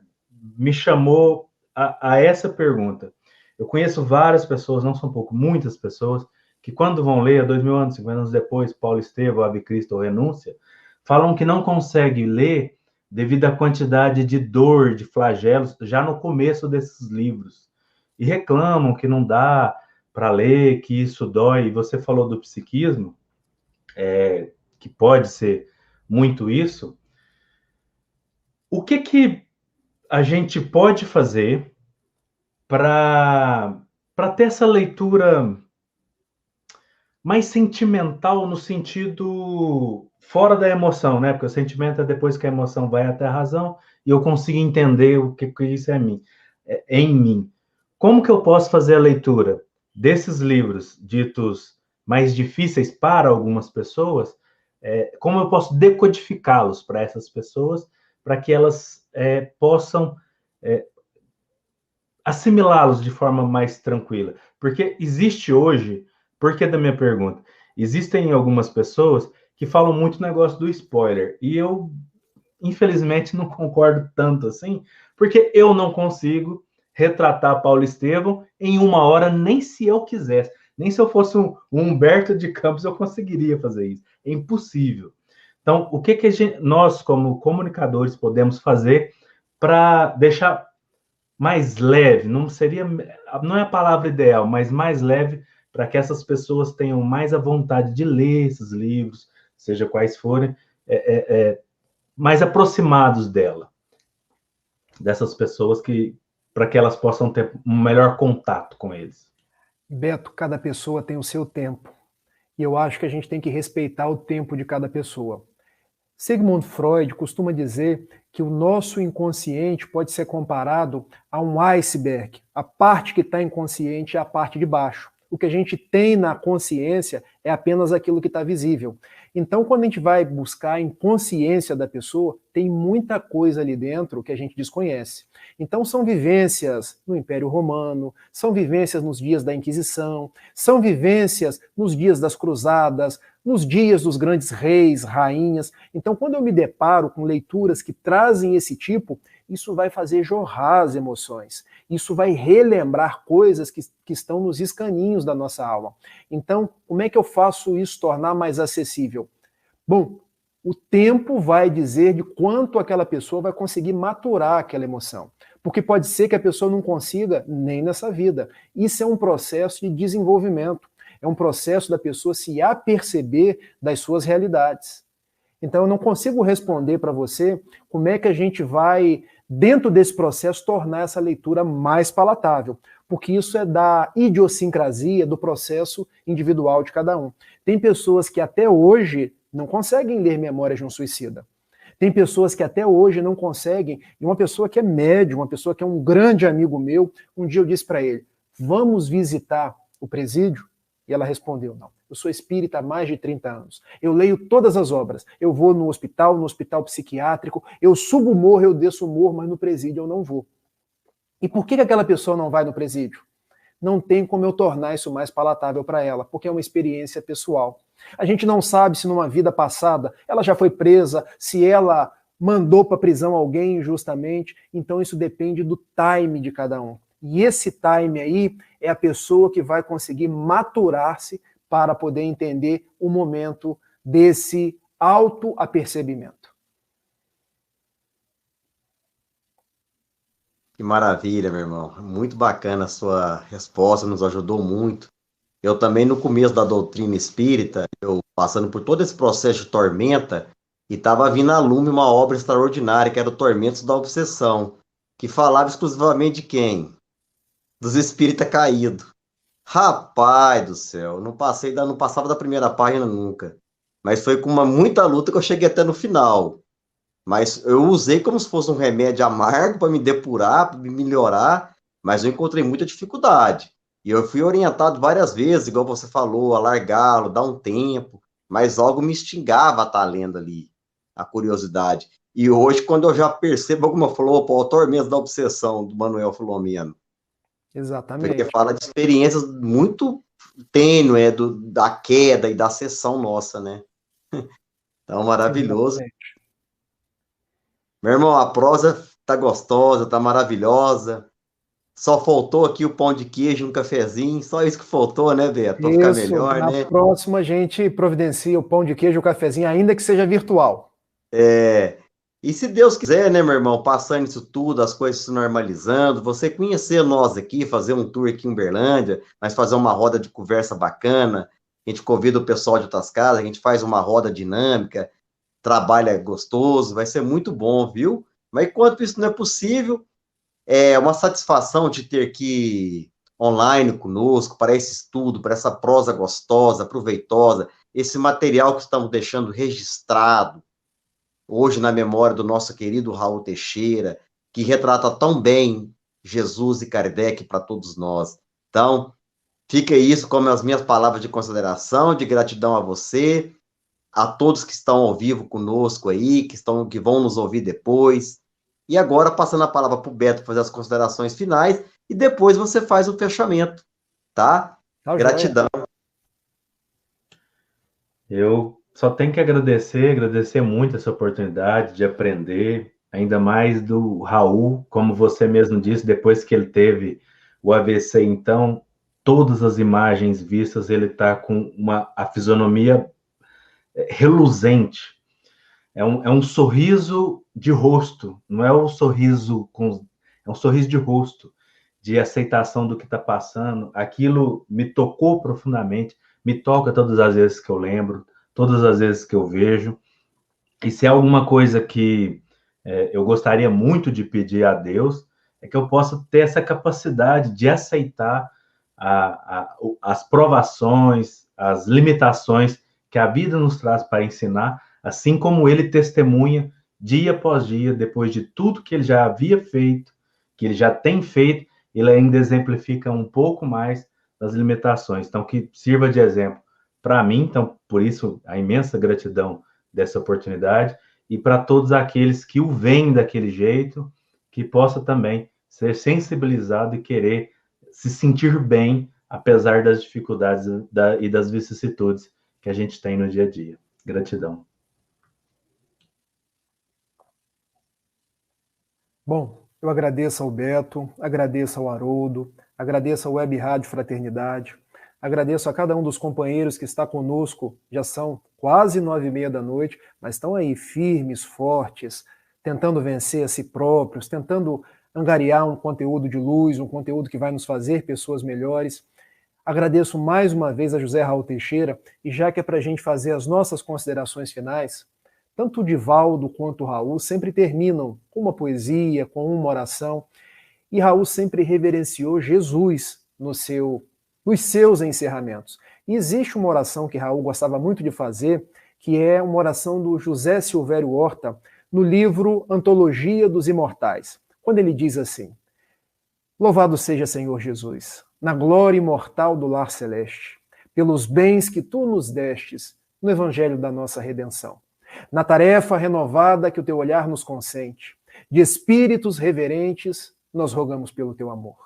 me chamou a essa pergunta. Eu conheço várias pessoas, não são pouco, muitas pessoas, que quando vão ler, 2000 anos, 50 anos depois, Paulo Estevão, Ave Cristo ou Renúncia, falam que não conseguem ler devido à quantidade de dor, de flagelos, já no começo desses livros. E reclamam que não dá para ler, que isso dói. E você falou do psiquismo, que pode ser muito isso. O que a gente pode fazer para ter essa leitura mais sentimental no sentido fora da emoção, né? Porque o sentimento é depois que a emoção vai até a razão e eu consigo entender o que isso é em mim. Como que eu posso fazer a leitura desses livros ditos mais difíceis para algumas pessoas? Como eu posso decodificá-los para essas pessoas, para que elas possam assimilá-los de forma mais tranquila? Porque existe hoje, por que da minha pergunta? Existem algumas pessoas que falam muito negócio do spoiler, e eu, infelizmente, não concordo tanto assim, porque eu não consigo retratar Paulo Estevão em 1 hora, nem se eu quisesse. Nem se eu fosse um Humberto de Campos eu conseguiria fazer isso. É impossível. Então, o que nós, como comunicadores, podemos fazer para deixar mais leve? Não é a palavra ideal, mas mais leve, para que essas pessoas tenham mais a vontade de ler esses livros, seja quais forem, mais aproximados dela, dessas pessoas, para que elas possam ter um melhor contato com eles? Beto, cada pessoa tem o seu tempo. E eu acho que a gente tem que respeitar o tempo de cada pessoa. Sigmund Freud costuma dizer que o nosso inconsciente pode ser comparado a um iceberg. A parte que está inconsciente é a parte de baixo. O que a gente tem na consciência é apenas aquilo que está visível. Então, quando a gente vai buscar a inconsciência da pessoa, tem muita coisa ali dentro que a gente desconhece. Então, são vivências no Império Romano, são vivências nos dias da Inquisição, são vivências nos dias das Cruzadas, nos dias dos grandes reis, rainhas. Então, quando eu me deparo com leituras que trazem esse tipo, isso vai fazer jorrar as emoções. Isso vai relembrar coisas que estão nos escaninhos da nossa alma. Então, como é que eu faço isso tornar mais acessível? Bom, o tempo vai dizer de quanto aquela pessoa vai conseguir maturar aquela emoção. Porque pode ser que a pessoa não consiga nem nessa vida. Isso é um processo de desenvolvimento. É um processo da pessoa se aperceber das suas realidades. Então, eu não consigo responder para você como é que a gente vai, dentro desse processo, tornar essa leitura mais palatável, porque isso é da idiosincrasia do processo individual de cada um. Tem pessoas que até hoje não conseguem ler Memórias de um Suicida. Tem pessoas que até hoje não conseguem, e uma pessoa que é médium, uma pessoa que é um grande amigo meu, um dia eu disse para ele, vamos visitar o presídio? E ela respondeu, não, eu sou espírita há mais de 30 anos. Eu leio todas as obras. Eu vou no hospital psiquiátrico, eu subo o morro, eu desço o morro, mas no presídio eu não vou. E por que aquela pessoa não vai no presídio? Não tem como eu tornar isso mais palatável para ela, porque é uma experiência pessoal. A gente não sabe se numa vida passada ela já foi presa, se ela mandou para a prisão alguém injustamente, então isso depende do time de cada um. E esse time aí é a pessoa que vai conseguir maturar-se para poder entender o momento desse autoapercebimento. Que maravilha, meu irmão. Muito bacana a sua resposta, nos ajudou muito. Eu também, no começo da doutrina espírita, eu passando por todo esse processo de tormenta, e estava vindo a lume uma obra extraordinária, que era o Tormentos da Obsessão, que falava exclusivamente de quem? Dos espíritas caídos. Rapaz do céu, não passava da primeira página nunca. Mas foi com muita luta que eu cheguei até no final. Mas eu usei como se fosse um remédio amargo para me depurar, para me melhorar, mas eu encontrei muita dificuldade. E eu fui orientado várias vezes, igual você falou, a largá-lo, dar um tempo, mas algo me instigava a estar lendo ali, a curiosidade. E hoje, quando eu já percebo, como falou, o Tormento da Obsessão, do Manuel Filomeno. Exatamente. Porque fala de experiências muito tênues, da queda e da ascensão nossa, né? Então, maravilhoso. Exatamente. Meu irmão, a prosa tá gostosa, tá maravilhosa. Só faltou aqui o pão de queijo, um cafezinho, só isso que faltou, né, Beto? Pra ficar melhor, na né? próxima a gente providencia o pão de queijo, o cafezinho, ainda que seja virtual. E se Deus quiser, né, meu irmão, passando isso tudo, as coisas se normalizando, você conhecer nós aqui, fazer um tour aqui em Uberlândia, mas fazer uma roda de conversa bacana, a gente convida o pessoal de outras casas, a gente faz uma roda dinâmica, trabalha gostoso, vai ser muito bom, viu? Mas enquanto isso não é possível, é uma satisfação de ter aqui online conosco, para esse estudo, para essa prosa gostosa, proveitosa, esse material que estamos deixando registrado, hoje na memória do nosso querido Raul Teixeira, que retrata tão bem Jesus e Kardec para todos nós. Então, fica isso como as minhas palavras de consideração, de gratidão a você, a todos que estão ao vivo conosco aí, que vão nos ouvir depois. E agora, passando a palavra para o Beto fazer as considerações finais, e depois você faz o fechamento, tá? Gratidão. Eu só tenho que agradecer muito essa oportunidade de aprender, ainda mais do Raul, como você mesmo disse, depois que ele teve o AVC, então, todas as imagens vistas, ele está com a fisionomia reluzente. É um sorriso de rosto, não é um sorriso é um sorriso de rosto, de aceitação do que está passando. Aquilo me tocou profundamente, me toca todas as vezes que eu lembro, todas as vezes que eu vejo. E se é alguma coisa que eu gostaria muito de pedir a Deus, é que eu possa ter essa capacidade de aceitar as provações, as limitações que a vida nos traz para ensinar, assim como ele testemunha dia após dia, depois de tudo que ele já havia feito, que ele já tem feito, ele ainda exemplifica um pouco mais das limitações. Então, que sirva de exemplo para mim, então, por isso, a imensa gratidão dessa oportunidade, e para todos aqueles que o veem daquele jeito, que possa também ser sensibilizado e querer se sentir bem, apesar das dificuldades e das vicissitudes que a gente tem no dia a dia. Gratidão. Bom, eu agradeço ao Beto, agradeço ao Haroldo, agradeço ao Web Rádio Fraternidade, agradeço a cada um dos companheiros que está conosco, já são quase 9h30 da noite, mas estão aí firmes, fortes, tentando vencer a si próprios, tentando angariar um conteúdo de luz, um conteúdo que vai nos fazer pessoas melhores. Agradeço mais uma vez a José Raul Teixeira, e já que é para a gente fazer as nossas considerações finais, tanto o Divaldo quanto o Raul sempre terminam com uma poesia, com uma oração, e Raul sempre reverenciou Jesus nos seus encerramentos. E existe uma oração que Raul gostava muito de fazer, que é uma oração do José Silvério Horta, no livro Antologia dos Imortais, quando ele diz assim: Louvado seja Senhor Jesus, na glória imortal do lar celeste, pelos bens que tu nos destes no evangelho da nossa redenção, na tarefa renovada que o teu olhar nos consente, de espíritos reverentes, nós rogamos pelo teu amor.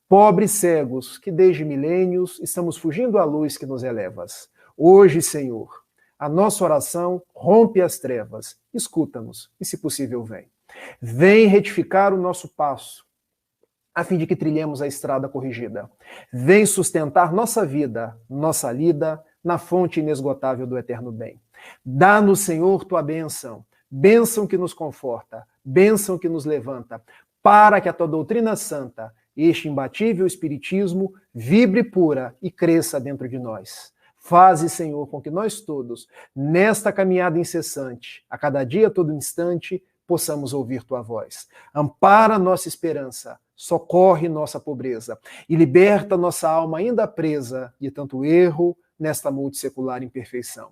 Pobres cegos, que desde milênios estamos fugindo à luz que nos elevas. Hoje, Senhor, a nossa oração rompe as trevas. Escuta-nos e, se possível, vem. Vem retificar o nosso passo, a fim de que trilhemos a estrada corrigida. Vem sustentar nossa vida, nossa lida, na fonte inesgotável do eterno bem. Dá-nos, Senhor, tua bênção, bênção que nos conforta, bênção que nos levanta, para que a tua doutrina santa, este imbatível espiritismo, vibre pura e cresça dentro de nós. Faze, Senhor, com que nós todos, nesta caminhada incessante, a cada dia, a todo instante, possamos ouvir tua voz. Ampara nossa esperança, socorre nossa pobreza e liberta nossa alma ainda presa de tanto erro nesta multissecular imperfeição.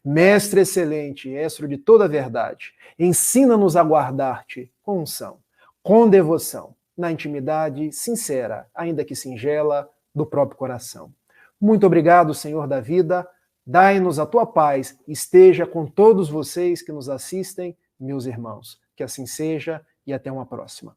Mestre excelente, estro de toda a verdade, ensina-nos a guardar-te com unção, com devoção, na intimidade sincera, ainda que singela, do próprio coração. Muito obrigado, Senhor da vida, dai-nos a tua paz, esteja com todos vocês que nos assistem, meus irmãos. Que assim seja e até uma próxima.